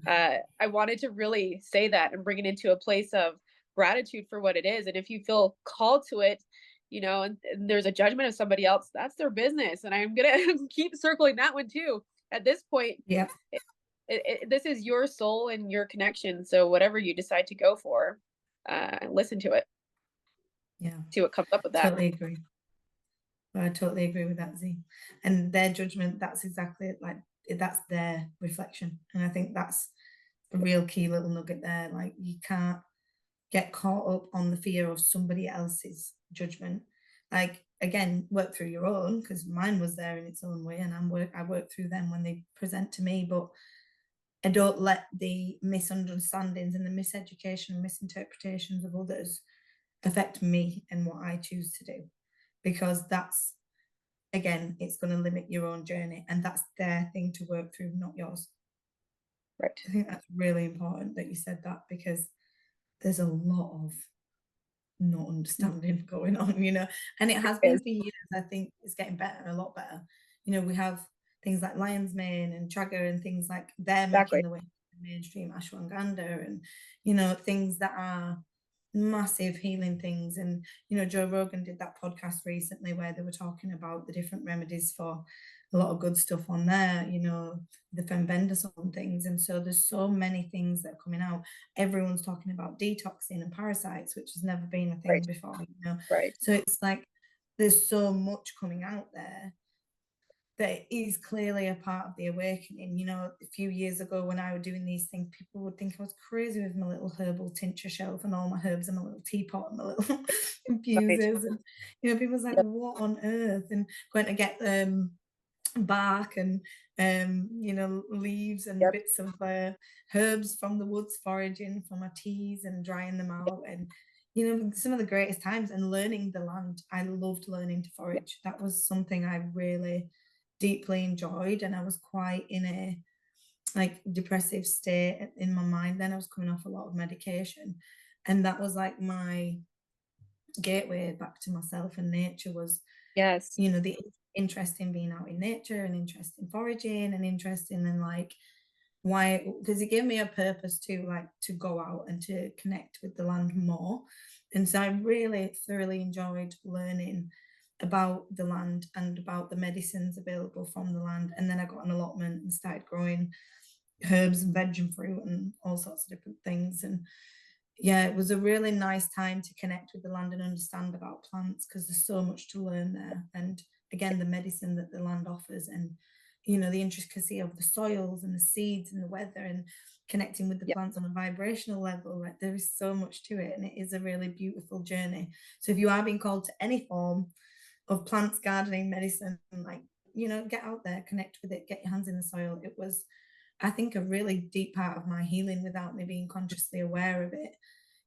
I wanted to really say that and bring it into a place of gratitude for what it is. And if you feel called to it, and there's a judgment of somebody else, that's their business. And I'm gonna keep circling that one too. At this point, Yeah. this is your soul and your connection. So whatever you decide to go for, listen to it, Yeah. see what comes up with that. Totally agree. I totally agree with that, Z. And their judgment, that's exactly like, that's their reflection. And I think that's a real key little nugget there. Like, you can't get caught up on the fear of somebody else's judgment. Like, again, work through your own, because mine was there in its own way, and I work through them when they present to me. But I don't let the misunderstandings and the miseducation and misinterpretations of others affect me and what I choose to do, because that's, again, it's going to limit your own journey, and that's their thing to work through, not yours. Right. I think that's really important that you said that, because there's a lot of not understanding going on, and it has been Is for years. I think it's getting better, a lot better. We have things like lion's mane and chaga and things like they're making exactly the way to the mainstream, ashwagandha, and things that are massive healing things. And Joe Rogan did that podcast recently where they were talking about the different remedies for a lot of good stuff on there, the fembendazole and things. And so there's so many things that are coming out. Everyone's talking about detoxing and parasites, which has never been a thing right, before. right, So it's like there's so much coming out there that is clearly a part of the awakening. A few years ago when I was doing these things, people would think I was crazy with my little herbal tincture shelf and all my herbs and my little teapot and my little right. infusers. And, people's like, Yep, what on earth? And going to get bark and leaves and yep, bits of herbs from the woods, foraging for my teas and drying them out. And some of the greatest times, and learning the land. I loved learning to yep. forage. That was something I really deeply enjoyed, and I was quite in a like depressive state in my mind then. I was coming off a lot of medication, and that was like my gateway back to myself and nature. Was Yes. the interest in being out in nature and interest in foraging and interest in like why, because it gave me a purpose to like to go out and to connect with the land more. And so I really thoroughly enjoyed learning about the land and about the medicines available from the land. And then I got an allotment and started growing herbs and veg and fruit and all sorts of different things. And yeah, it was a really nice time to connect with the land and understand about plants, because there's so much to learn there. And again, the medicine that the land offers, and the intricacy of the soils and the seeds and the weather, and connecting with the Yeah. plants on a vibrational level. Like, there is so much to it, and it is a really beautiful journey. So if you are being called to any form of plants, gardening, medicine, like, get out there, connect with it, get your hands in the soil. It was, I think, a really deep part of my healing without me being consciously aware of it.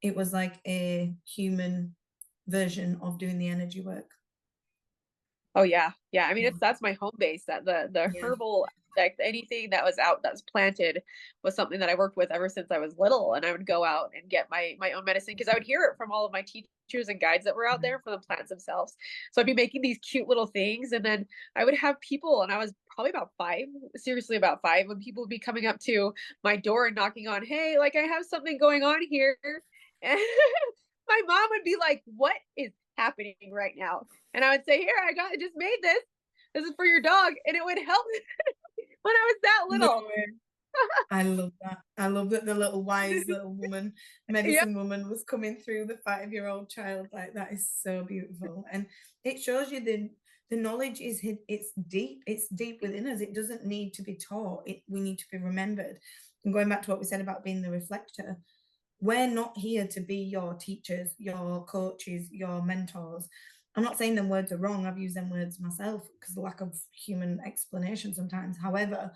It was like a human version of doing the energy work. Oh yeah. Yeah. I mean, that's my home base, that the Yeah. herbal aspect, anything that was out that's planted was something that I worked with ever since I was little. And I would go out and get my own medicine because I would hear it from all of my teachers and guides that were out there, from the plants themselves. So I'd be making these cute little things, and then I would have people, and I was probably about 5, seriously about 5, when people would be coming up to my door and knocking on, "Hey, like I have something going on here." And my mom would be like, "What is happening right now?" And I would say, "Here, I just made this. This is for your dog." And it would help when I was that No little. way. I love that. I love that the little wise little woman, Yep. medicine woman, was coming through the 5-year-old child. Like, that is so beautiful. And it shows you the knowledge is it's deep. It's deep within us. It doesn't need to be taught. We need to be remembered. And going back to what we said about being the reflector, we're not here to be your teachers, your coaches, your mentors. I'm not saying them words are wrong. I've used them words myself because of lack of human explanation sometimes. However,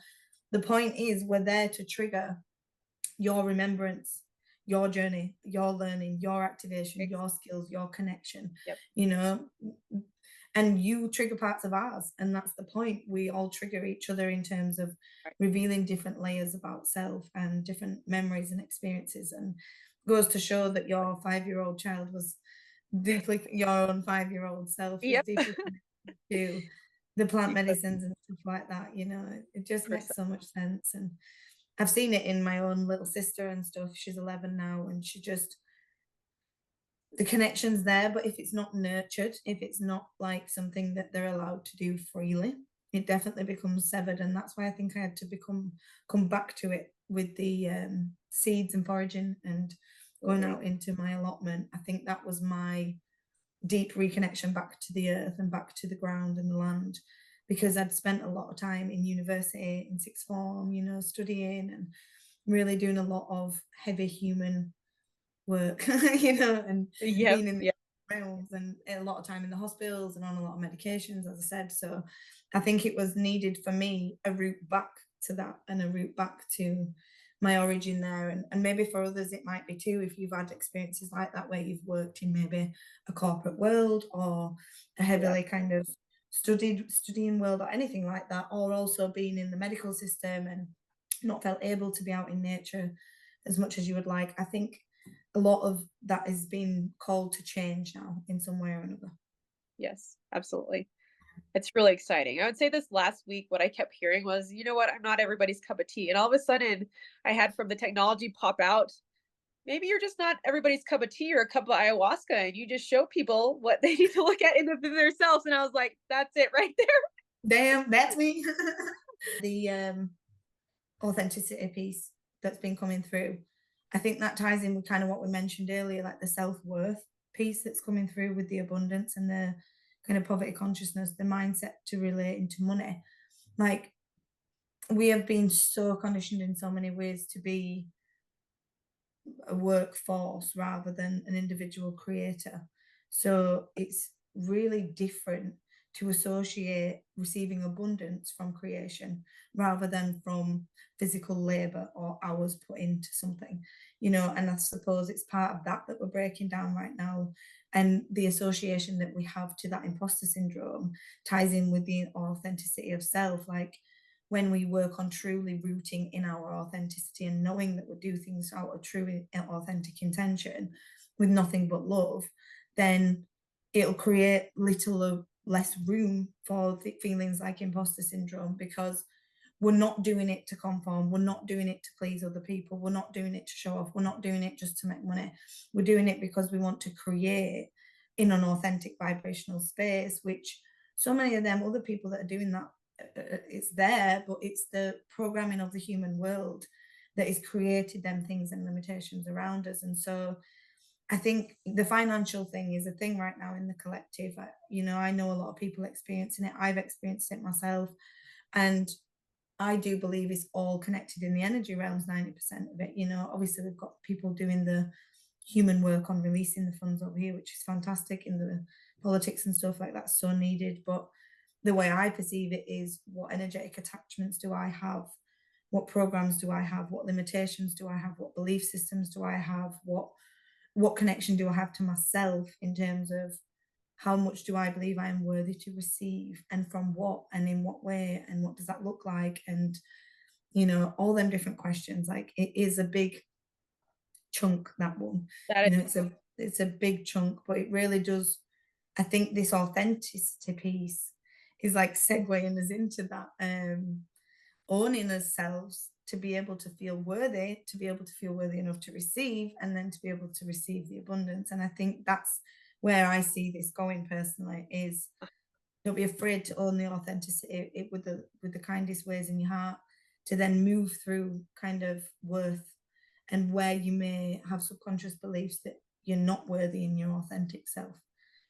the point is, we're there to trigger your remembrance, your journey, your learning, your activation, your skills, your connection, Yep. you know, and you trigger parts of ours. And that's the point. We all trigger each other in terms of Right. revealing different layers about self and different memories and experiences. And goes to show that your 5-year-old child was deeply, your own 5-year-old self was Yep. deeply connected to the plant Because medicines and stuff like that. It just makes percent. so much sense. And I've seen it in my own little sister and stuff. She's 11 now, and she just, the connection's there, but if it's not nurtured, if it's not like something that they're allowed to do freely, it definitely becomes severed. And that's why I think I had to come back to it with the seeds and foraging and going Absolutely. out into my allotment. I think that was my deep reconnection back to the earth and back to the ground and the land, because I'd spent a lot of time in university, in sixth form, studying and really doing a lot of heavy human work, and Yep. being in the Yep. realms, and a lot of time in the hospitals and on a lot of medications, as I said. So I think it was needed for me, a route back to that, and a route back to my origin there. And maybe for others it might be too, if you've had experiences like that where you've worked in maybe a corporate world or a Yep. heavily kind of studying world or anything like that, or also being in the medical system and not felt able to be out in nature as much as you would like. I think a lot of that is being called to change now in some way or another. Yes, absolutely. It's really exciting. I would say this last week, what I kept hearing was, you know what, I'm not everybody's cup of tea. And all of a sudden, I had from the technology pop out, maybe you're just not everybody's cup of tea or a cup of ayahuasca, and you just show people what they need to look at in themselves. And I was like, that's it right there. Damn, that's me. The authenticity piece that's been coming through, I think that ties in with kind of what we mentioned earlier, like the self-worth piece that's coming through with the abundance and the kind of poverty consciousness, the mindset to relate into money. Like, we have been so conditioned in so many ways to be a workforce rather than an individual creator. So it's really different to associate receiving abundance from creation rather than from physical labor or hours put into something, and I suppose it's part of that we're breaking down right now. And the association that we have to that imposter syndrome ties in with the authenticity of self. Like, when we work on truly rooting in our authenticity and knowing that we do things out of true authentic intention with nothing but love, then it'll create little or less room for the feelings like imposter syndrome, because we're not doing it to conform. We're not doing it to please other people. We're not doing it to show off. We're not doing it just to make money. We're doing it because we want to create in an authentic vibrational space, which so many of them other people that are doing that, it's there, but it's the programming of the human world that has created them things and limitations around us. And so I think the financial thing is a thing right now in the collective. I know a lot of people experiencing it. I've experienced it myself. And I do believe it's all connected in the energy realms, 90% of it. Obviously we've got people doing the human work on releasing the funds over here, which is fantastic, in the politics and stuff like that's so needed. But the way I perceive it is, what energetic attachments do I have? What programs do I have? What limitations do I have? What belief systems do I have? What connection do I have to myself in terms of how much do I believe I am worthy to receive, and from what, and in what way, and what does that look like? And all them different questions. Like, it is a big chunk, that one. That is It's a big chunk, but it really does. I think this authenticity piece is like segueing us into that, owning ourselves, to be able to feel worthy, enough to receive, and then to be able to receive the abundance. And I think that's where I see this going personally, is don't be afraid to own the authenticity with the kindest ways in your heart, to then move through kind of worth, and where you may have subconscious beliefs that you're not worthy in your authentic self,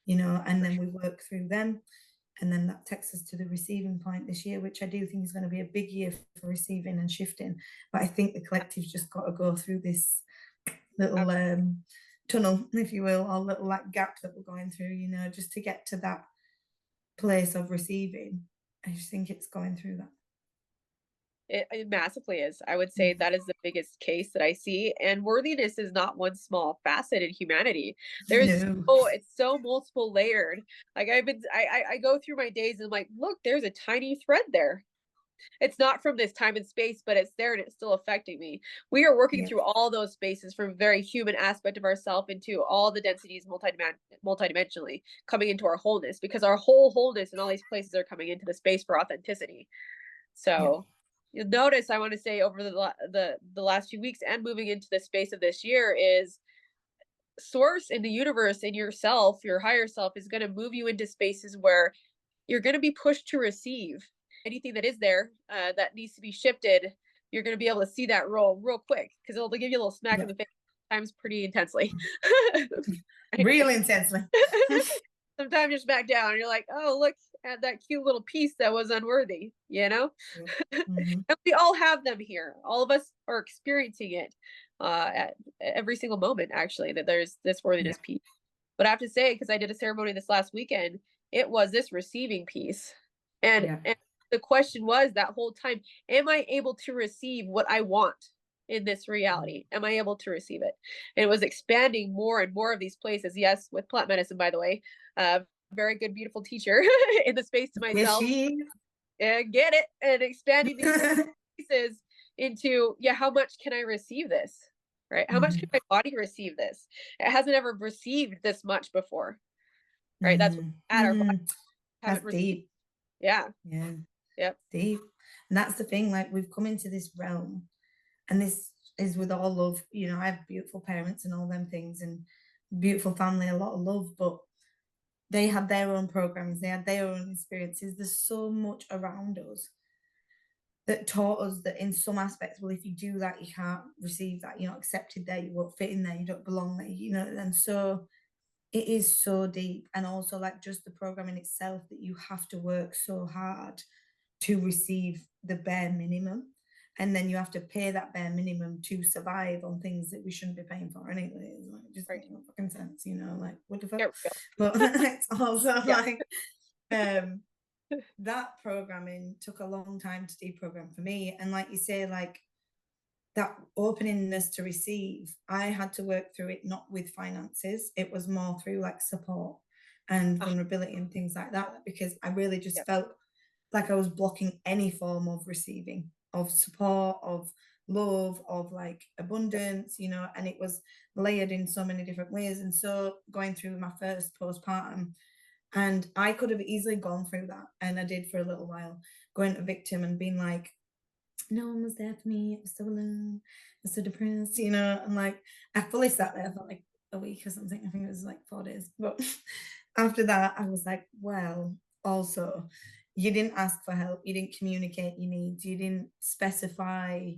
and then we work through them. And then that takes us to the receiving point this year, which I do think is going to be a big year for receiving and shifting. But I think the collective's just got to go through this little tunnel, if you will, or little like gap that we're going through, just to get to that place of receiving. I just think it's going through that. It massively is. I would say that is the biggest case that I see. And worthiness is not one small facet in humanity. It's so multiple layered. Like I go through my days and I'm like, look, there's a tiny thread there. It's not from this time and space, but it's there and it's still affecting me. We are working through all those spaces, from a very human aspect of ourself into all the densities multidimensionally, coming into our wholeness, because our whole wholeness in all these places are coming into the space for authenticity. So you'll notice, I want to say, over the last few weeks and moving into the space of this year, is source in the universe, in yourself, your higher self, is going to move you into spaces where you're going to be pushed to receive anything that is there that needs to be shifted. You're going to be able to see that roll real quick, because it'll give you a little smack in the face, sometimes pretty intensely. Real intensely. Sometimes you're smacked down and you're like, oh, look at that cute little piece that was unworthy, And we all have them here. All of us are experiencing it at every single moment, actually, that there's this worthiness piece. But I have to say, because I did a ceremony this last weekend, it was this receiving piece. And the question was that whole time, am I able to receive what I want in this reality? Am I able to receive it? And it was expanding more and more of these places. Yes, with plant medicine, by the way, very good, beautiful teacher in the space to myself. And get it, and expanding these pieces into, how much can I receive this? Right? How much can my body receive this? It hasn't ever received this much before. Right? That's at our body. That's deep. Yeah. Yep. Deep. And that's the thing, like, we've come into this realm, and this is with all love. I have beautiful parents and all them things, and beautiful family, a lot of love, but they had their own programs, they had their own experiences. There's so much around us that taught us that in some aspects, well, if you do that, you can't receive that, you're not accepted there, you won't fit in there, you don't belong there, and so it is so deep. And also, like, just the programming itself, that you have to work so hard to receive the bare minimum, and then you have to pay that bare minimum to survive on things that we shouldn't be paying for anyway. It's like, just makes no fucking sense, like, what the fuck? But it's also like, that programming took a long time to deprogram for me. And like you say, like, that openingness to receive, I had to work through it, not with finances. It was more through like support and vulnerability and things like that, because I really just felt like I was blocking any form of receiving, of support, of love, of like abundance, and it was layered in so many different ways. And so going through my first postpartum, and I could have easily gone through that, and I did for a little while, going to victim and being like, no one was there for me. I was so alone. I was so depressed, you know. And like, I fully sat there for like a week or something. I think it was like 4 days. But after that, I was like, well, also, you didn't ask for help. You didn't communicate your needs. You didn't specify.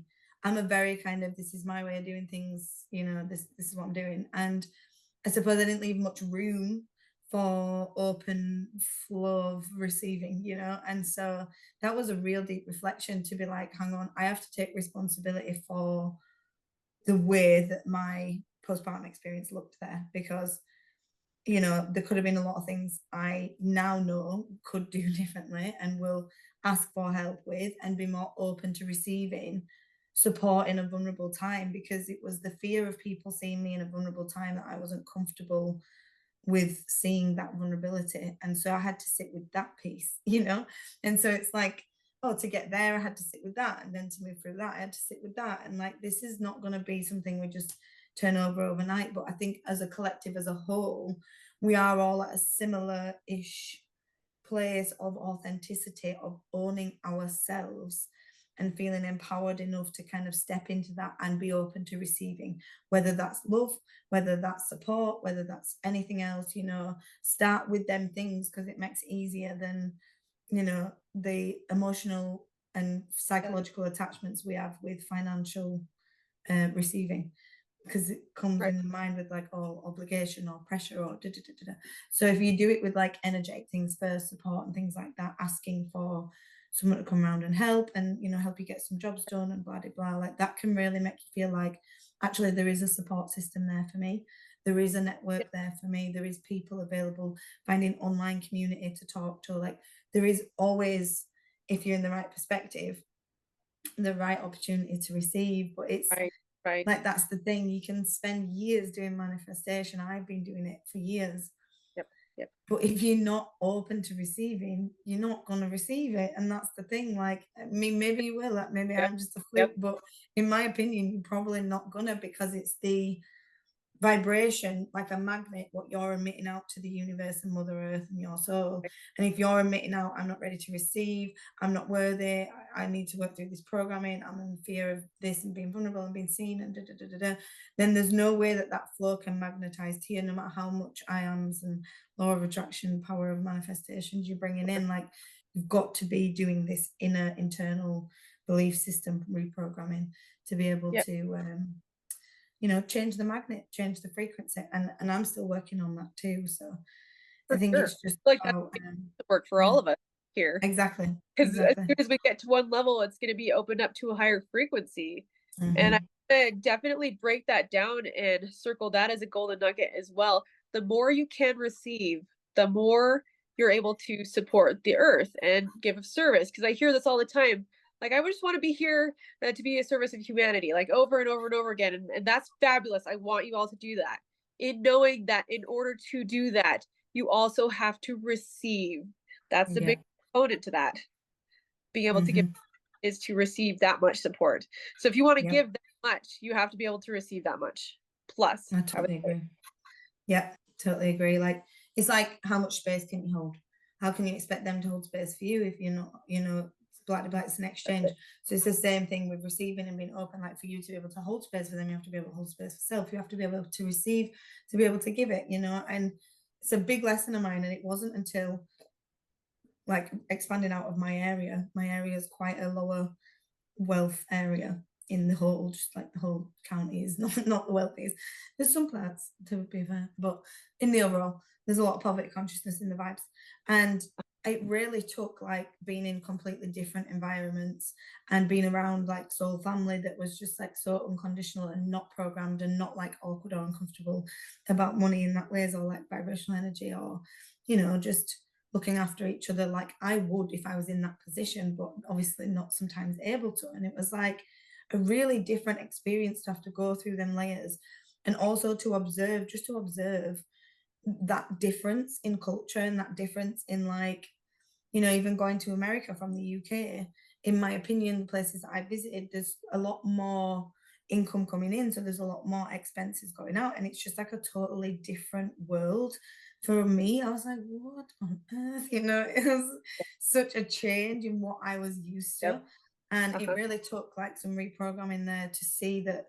I'm a very kind of, this is my way of doing things, you know, this is what I'm doing. And I suppose I didn't leave much room for open flow of receiving, you know. And so that was a real deep reflection to be like, hang on, I have to take responsibility for the way that my postpartum experience looked there, because you know there could have been a lot of things I now know could do differently and will ask for help with and be more open to receiving support in a vulnerable time, because it was the fear of people seeing me in a vulnerable time that I wasn't comfortable with seeing that vulnerability. And so I had to sit with that piece, you know? And so it's like, oh, to get there, I had to sit with that. And then to move through that, I had to sit with that. And like, this is not going to be something we just turn over overnight. But I think as a collective, as a whole, we are all at a similar ish place of authenticity, of owning ourselves and feeling empowered enough to kind of step into that and be open to receiving, whether that's love, whether that's support, whether that's anything else, you know. Start with them things because it makes it easier than, you know, the emotional and psychological attachments we have with financial receiving, because it comes Right. in mind with like, oh, obligation or pressure or da, da, da, da, da. So if you do it with like energetic things first, support and things like that, asking for someone to come around and help and, you know, help you get some jobs done and blah blah blah, like that can really make you feel like actually there is a support system there for me, there is a Yeah. network there for me, there is people available, finding online community to talk to, like there is always, if you're in the right perspective, the right opportunity to receive. But it's Right. Right. like that's the thing. You can spend years doing manifestation. I've been doing it for years. Yep. Yep. But if you're not open to receiving, you're not going to receive it. And that's the thing. Like, I mean, maybe you will, like, maybe Yep. I'm just a fluke, Yep. but in my opinion, you're probably not going to, because it's the vibration, like a magnet, what you're emitting out to the universe and Mother Earth and your soul. And if you're emitting out, I'm not ready to receive, I'm not worthy, I need to work through this programming, I'm in fear of this and being vulnerable and being seen and da, da, da, da, da, then there's no way that that flow can magnetize to you, no matter how much ions and law of attraction, power of manifestations you're bringing in. Like, you've got to be doing this inner internal belief system reprogramming to be able Yep. to you know, change the magnet, change the frequency. And I'm still working on that too. So I For think sure. it's just Like that about work for yeah, all of us here. exactly. Because as Exactly. soon as we get to one level, it's going to be opened up to a higher frequency. And I Hmm. would definitely break that down and circle that as a golden nugget as well. The more you can receive, the more you're able to support the earth and give of service. Because I hear this all the time. Like, I would just want to be here to be a service of humanity, like over and over and over again. And that's fabulous. I want you all to do that. In knowing that in order to do that, you also have to receive. That's the big Yeah. component to that. Being able to give Hmm. is to receive that much support. So if you want to Yep. give that much, you have to be able to receive that much. Plus, I I would totally say. agree. Yeah, totally agree. Like, it's like, how much space can you hold? How can you expect them to hold space for you if you're not, you know, black to black, it's an That's exchange. it. So it's the same thing with receiving and being open. Like, for you to be able to hold space for them, you have to be able to hold space for self. You have to be able to receive, to be able to give it, you know. And it's a big lesson of mine. And it wasn't until like expanding out of my area is quite a lower wealth area in the whole, just like the whole county is not the wealthiest. There's some parts, to be fair, but in the overall, there's a lot of poverty consciousness in the vibes. And it really took like being in completely different environments and being around like soul family that was just like so unconditional and not programmed and not like awkward or uncomfortable about money in that ways, or like vibrational energy, or you know, just looking after each other like I would if I was in that position, but obviously not sometimes able to. And it was like a really different experience to have to go through them layers, and also to observe, just to observe that difference in culture and that difference in like, you know, even going to America from the UK, in my opinion, the places that I visited, there's a lot more income coming in. So there's a lot more expenses going out. And it's just like a totally different world for me. I was like, what on earth? You know, it was such a change in what I was used to. Yep. And it really took like some reprogramming there to see that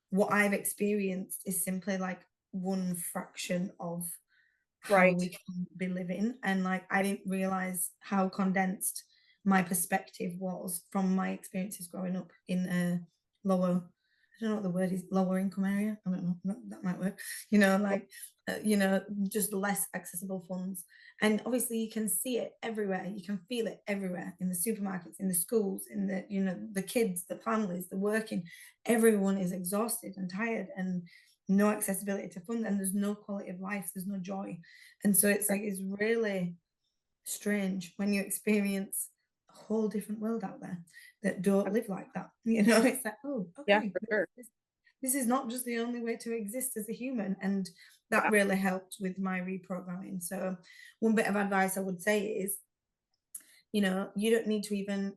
what I've experienced is simply like one fraction of how Right. we can be living. And like I didn't realize how condensed my perspective was from my experiences growing up in a lower, I don't know what the word is, lower income area. I don't know, that might work. You know, like just less accessible funds. And obviously you can see it everywhere. You can feel it everywhere, in the supermarkets, in the schools, in the, the kids, the families, the working. Everyone is exhausted and tired, and no accessibility to funds, and there's no quality of life, there's no joy. And so it's like, it's really strange when you experience a whole different world out there that don't live like that. It's like, oh, Yeah, okay, for sure. this is not just the only way to exist as a human. And that Yeah. really helped with my reprogramming. So one bit of advice I would say is, you don't need to even,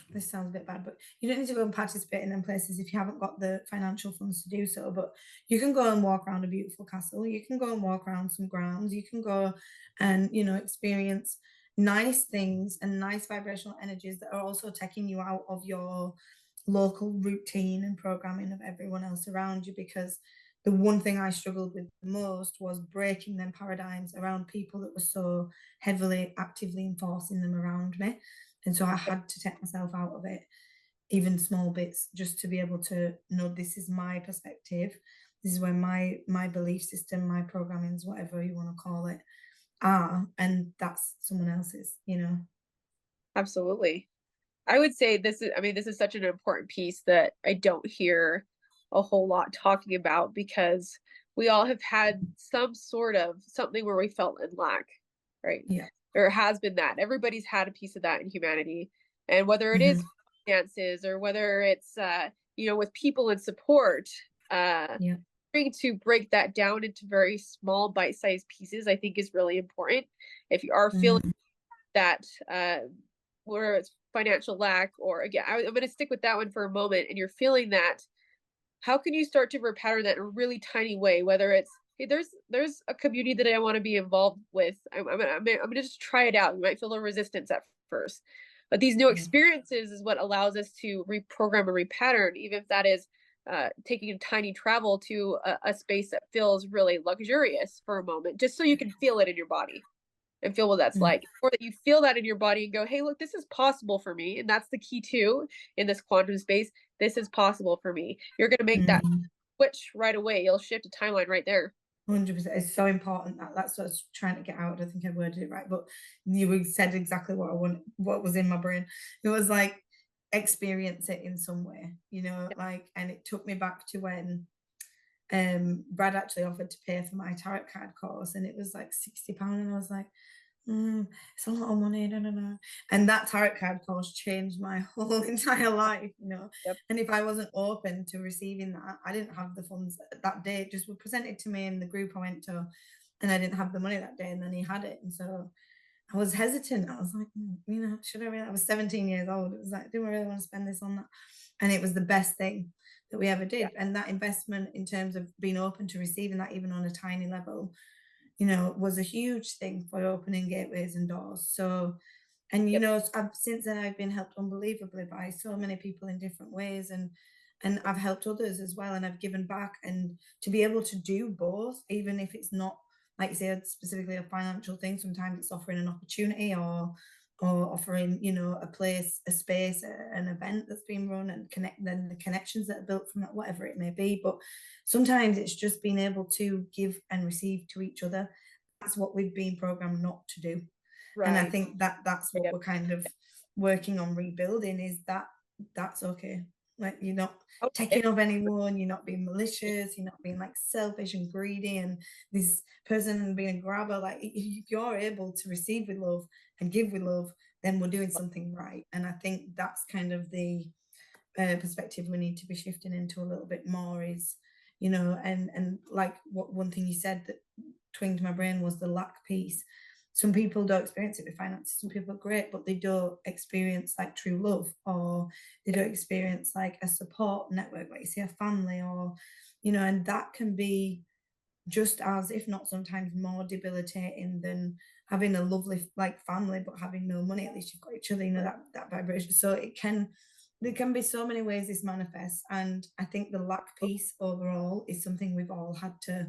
this sounds a bit bad, but you don't need to go and participate in them places if you haven't got the financial funds to do so. But you can go and walk around a beautiful castle, you can go and walk around some grounds, you can go and experience nice things and nice vibrational energies that are also taking you out of your local routine and programming of everyone else around you. Because the one thing I struggled with the most was breaking them paradigms around people that were so heavily actively enforcing them around me. And so I had to take myself out of it, even small bits, just to be able to know this is my perspective, this is where my belief system, my programmings, whatever you want to call it, are, and that's someone else's. Absolutely. I would say this is such an important piece that I don't hear a whole lot talking about, because we all have had some sort of something where we felt in lack, right? Yeah. There has been that. Everybody's had a piece of that in humanity. And whether it is Mm-hmm. finances, or whether it's with people and support, Yeah. trying to break that down into very small bite-sized pieces, I think, is really important. If you are feeling Mm-hmm. that where it's financial lack, or again, I'm going to stick with that one for a moment, and you're feeling that, how can you start to repattern that in a really tiny way? Whether it's, hey, there's a community that I want to be involved with. I'm gonna just try it out. You might feel a resistance at first, but these new Yeah. experiences is what allows us to reprogram and repattern, even if that is taking a tiny travel to a space that feels really luxurious for a moment, just so you can feel it in your body and feel what that's Mm-hmm. like, or that you feel that in your body and go, hey, look, this is possible for me. And that's the key too, in this quantum space. This is possible for me. You're going to make that Mm-hmm. switch right away. You'll shift a timeline right there. 100%. It's so important that's what I was trying to get out. I don't think I worded it right, but you said exactly what I want, what was in my brain. It was like, experience it in some way, like, and it took me back to when Brad actually offered to pay for my tarot card course, and it was like £60, and I was like, it's a lot of money, no. And that tarot card course changed my whole entire life. Yep. And if I wasn't open to receiving that, I didn't have the funds that day. It just were presented to me in the group I went to, and I didn't have the money that day, and then he had it. And so I was hesitant. I was like, should I really? I was 17 years old. It was like, do I really want to spend this on that? And it was the best thing that we ever did. Yeah. And that investment in terms of being open to receiving that, even on a tiny level, was a huge thing for opening gateways and doors. So, and Yep. since then I've been helped unbelievably by so many people in different ways, and I've helped others as well, and I've given back. And to be able to do both, even if it's not, like you said, specifically a financial thing, sometimes it's offering an opportunity, or offering, a place, a space, an event that's been run, and then the connections that are built from that, whatever it may be. But sometimes it's just being able to give and receive to each other. That's what we've been programmed not to do. And I Right. think that's what Yep. we're kind of working on rebuilding, is that's okay. Like, you're not Okay. taking off anyone, you're not being malicious, you're not being like selfish and greedy and this person being a grabber. Like, if you're able to receive with love and give with love, then we're doing something right. And I think that's kind of the perspective we need to be shifting into a little bit more, is, and like, what one thing you said that twinged my brain was the lack piece. Some people don't experience it with finances. Some people are great, but they don't experience like true love, or they don't experience like a support network, like you say, a family, or, and that can be just as, if not sometimes more debilitating than having a lovely like family but having no money. At least you've got each other, that vibration. So it can there can be so many ways this manifests, and I think the lack piece overall is something we've all had to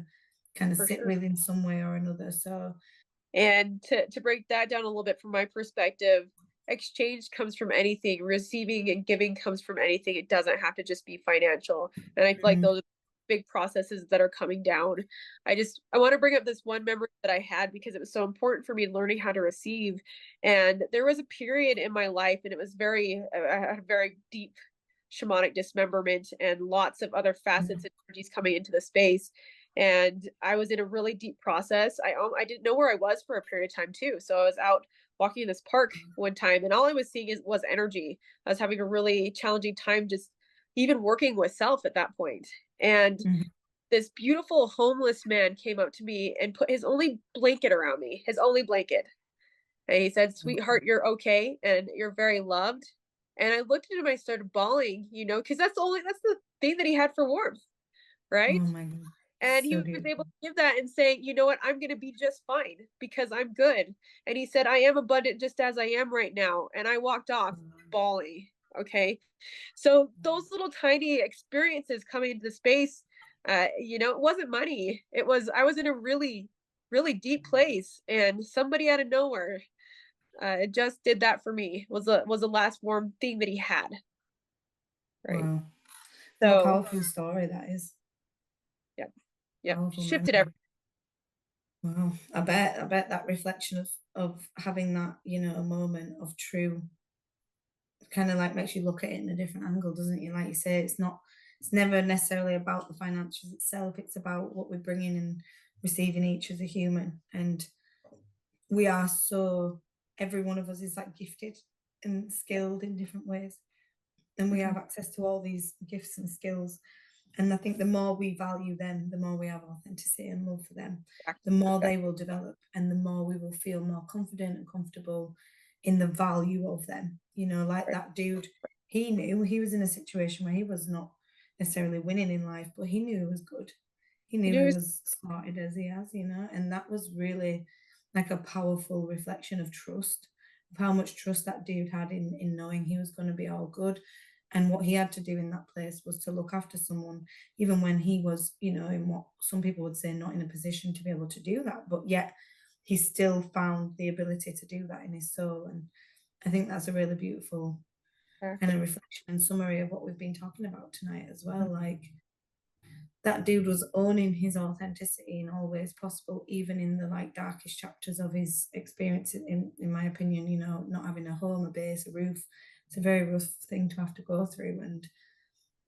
kind of For sit sure. with in some way or another. So And to break that down a little bit from my perspective, exchange comes from anything, receiving and giving comes from anything. It doesn't have to just be financial. And I feel like mm, those are big processes that are coming down. I want to bring up this one memory that I had because it was so important for me learning how to receive. And there was a period in my life, and it was I had a very deep shamanic dismemberment and lots of other facets mm, and energies coming into the space, and I was in a really deep process. I didn't know where I was for a period of time too. So I was out walking in this park one time, and all I was seeing was energy. I was having a really challenging time just even working with self at that point. And mm, this beautiful homeless man came up to me and put his only blanket around me, his only blanket. And he said, "Sweetheart, you're okay and you're very loved." And I looked at him, I started bawling, because that's the thing that he had for warmth, oh right? my God, And he so was able beautiful. to give that and say, "You know what? I'm going to be just fine because I'm good." And he said, "I am abundant just as I am right now." And I walked off bawling. Okay. So those little tiny experiences coming into the space, it wasn't money. I was in a really, really deep place, and somebody out of nowhere, just did that for me. Was the last warm thing that he had. Right. Wow, what a So, powerful story that is. yep. Yep. Powerful Shifted memory. everything. Wow, I bet that reflection of having that, you know, a moment of true kind of like makes you look at it in a different angle, doesn't it? Like you say, it's never necessarily about the financials itself. It's about what we're bringing and receiving each as a human. And we are so, every one of us is like gifted and skilled in different ways. And we Mhm. have access to all these gifts and skills. And I think the more we value them, the more we have authenticity and love for them, the more they will develop, and the more we will feel more confident and comfortable in the value of them. You know, like Right. that dude, he knew he was in a situation where he was not necessarily winning in life, but he knew he was good. He You knew he know, was started as he has, you know, and that was really like a powerful reflection of trust, of how much trust that dude had in knowing he was going to be all good. And what he had to do in that place was to look after someone, even when he was, you know, in what some people would say not in a position to be able to do that. But yet he still found the ability to do that in his soul. And I think that's a really beautiful kind exactly. of reflection and summary of what we've been talking about tonight as well. Like that dude was owning his authenticity in all ways possible, even in the like darkest chapters of his experience. In my opinion, you know, not having a home, a base, a roof, it's a very rough thing to have to go through, and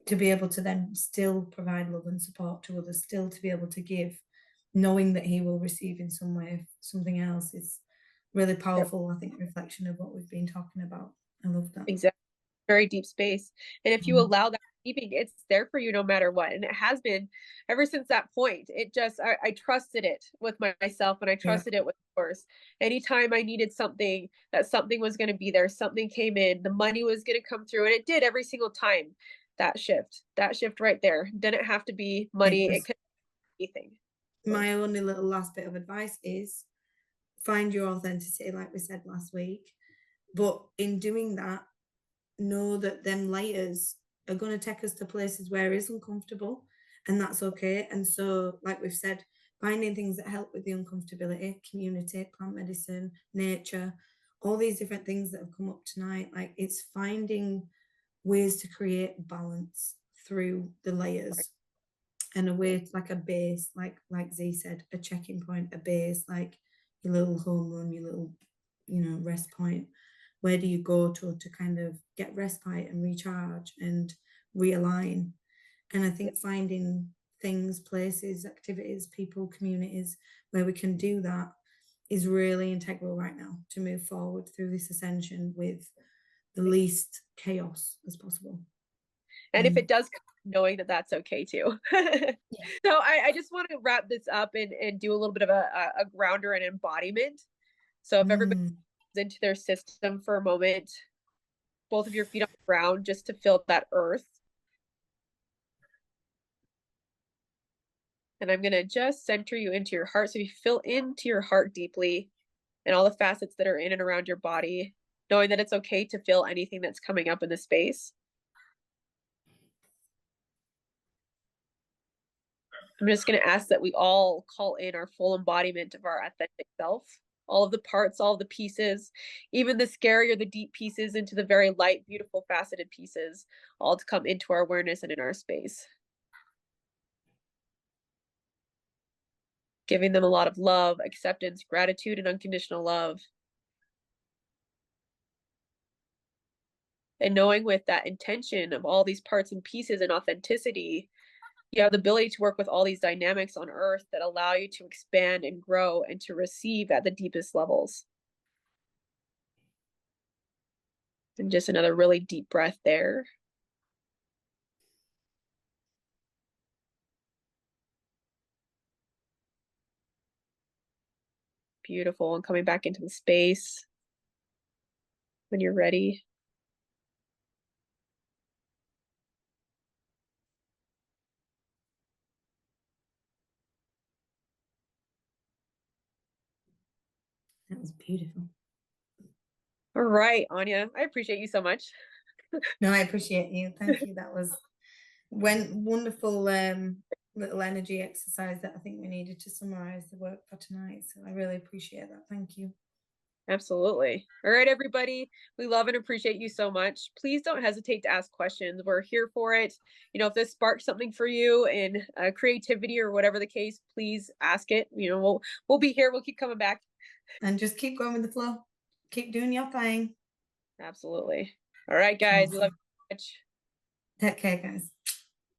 to be able to then still provide love and support to others, still to be able to give, knowing that he will receive in some way something else, is really Yep. powerful. I think reflection of what we've been talking about. I love that. Exactly. Very deep space. And if you Mm, allow that receiving, it's there for you no matter what. And it has been ever since that point. I trusted it with myself, and I yeah, trusted it with the course. Anytime I needed something, that something was going to be there, something came in, the money was going to come through. And it did every single time. That shift right there. Didn't have to be it money. It does. could be anything. So, My only little last bit of advice is find your authenticity, like we said last week. But in doing that, know that them layers are going to take us to places where it is uncomfortable, and that's okay. And so, like we've said, finding things that help with the uncomfortability, community, plant medicine, nature, all these different things that have come up tonight, like it's finding ways to create balance through the layers, and a way to, like a base, like Z said, a checking point, a base, like your little home run, your little, you know, rest point. Where do you go to kind of get respite and recharge and realign? And I yeah. think finding things, places, activities, people, communities where we can do that is really integral right now to move forward through this ascension with the least chaos as possible. And if it And does, knowing that that's okay too. yeah, So I just want to wrap this up and do a little bit of a grounder and embodiment. So if everybody mm, goes into their system for a moment, both of your feet on the ground, just to feel that earth. And I'm going to just center you into your heart. So you feel into your heart deeply and all the facets that are in and around your body, knowing that it's okay to feel anything that's coming up in the space. I'm just going to ask that we all call in our full embodiment of our authentic self, all of the parts, all of the pieces, even the scary or the deep pieces into the very light, beautiful, faceted pieces, all to come into our awareness and in our space. Giving them a lot of love, acceptance, gratitude, and unconditional love. And knowing with that intention of all these parts and pieces and authenticity, you have the ability to work with all these dynamics on earth that allow you to expand and grow and to receive at the deepest levels. And just another really deep breath there. Beautiful. And coming back into the space when you're ready. That was beautiful. All right, Anya, I appreciate you so much. No, I appreciate you. Thank you. That was wonderful little energy exercise that I think we needed to summarize the work for tonight. So I really appreciate that. Thank you. Absolutely. All right, everybody. We love and appreciate you so much. Please don't hesitate to ask questions. We're here for it. You know, if this sparks something for you in creativity or whatever the case, please ask it. You know, we'll be here. We'll keep coming back. And just keep going with the flow. Keep doing your thing. Absolutely. All right, guys. Awesome. We love you so much. Take care, guys.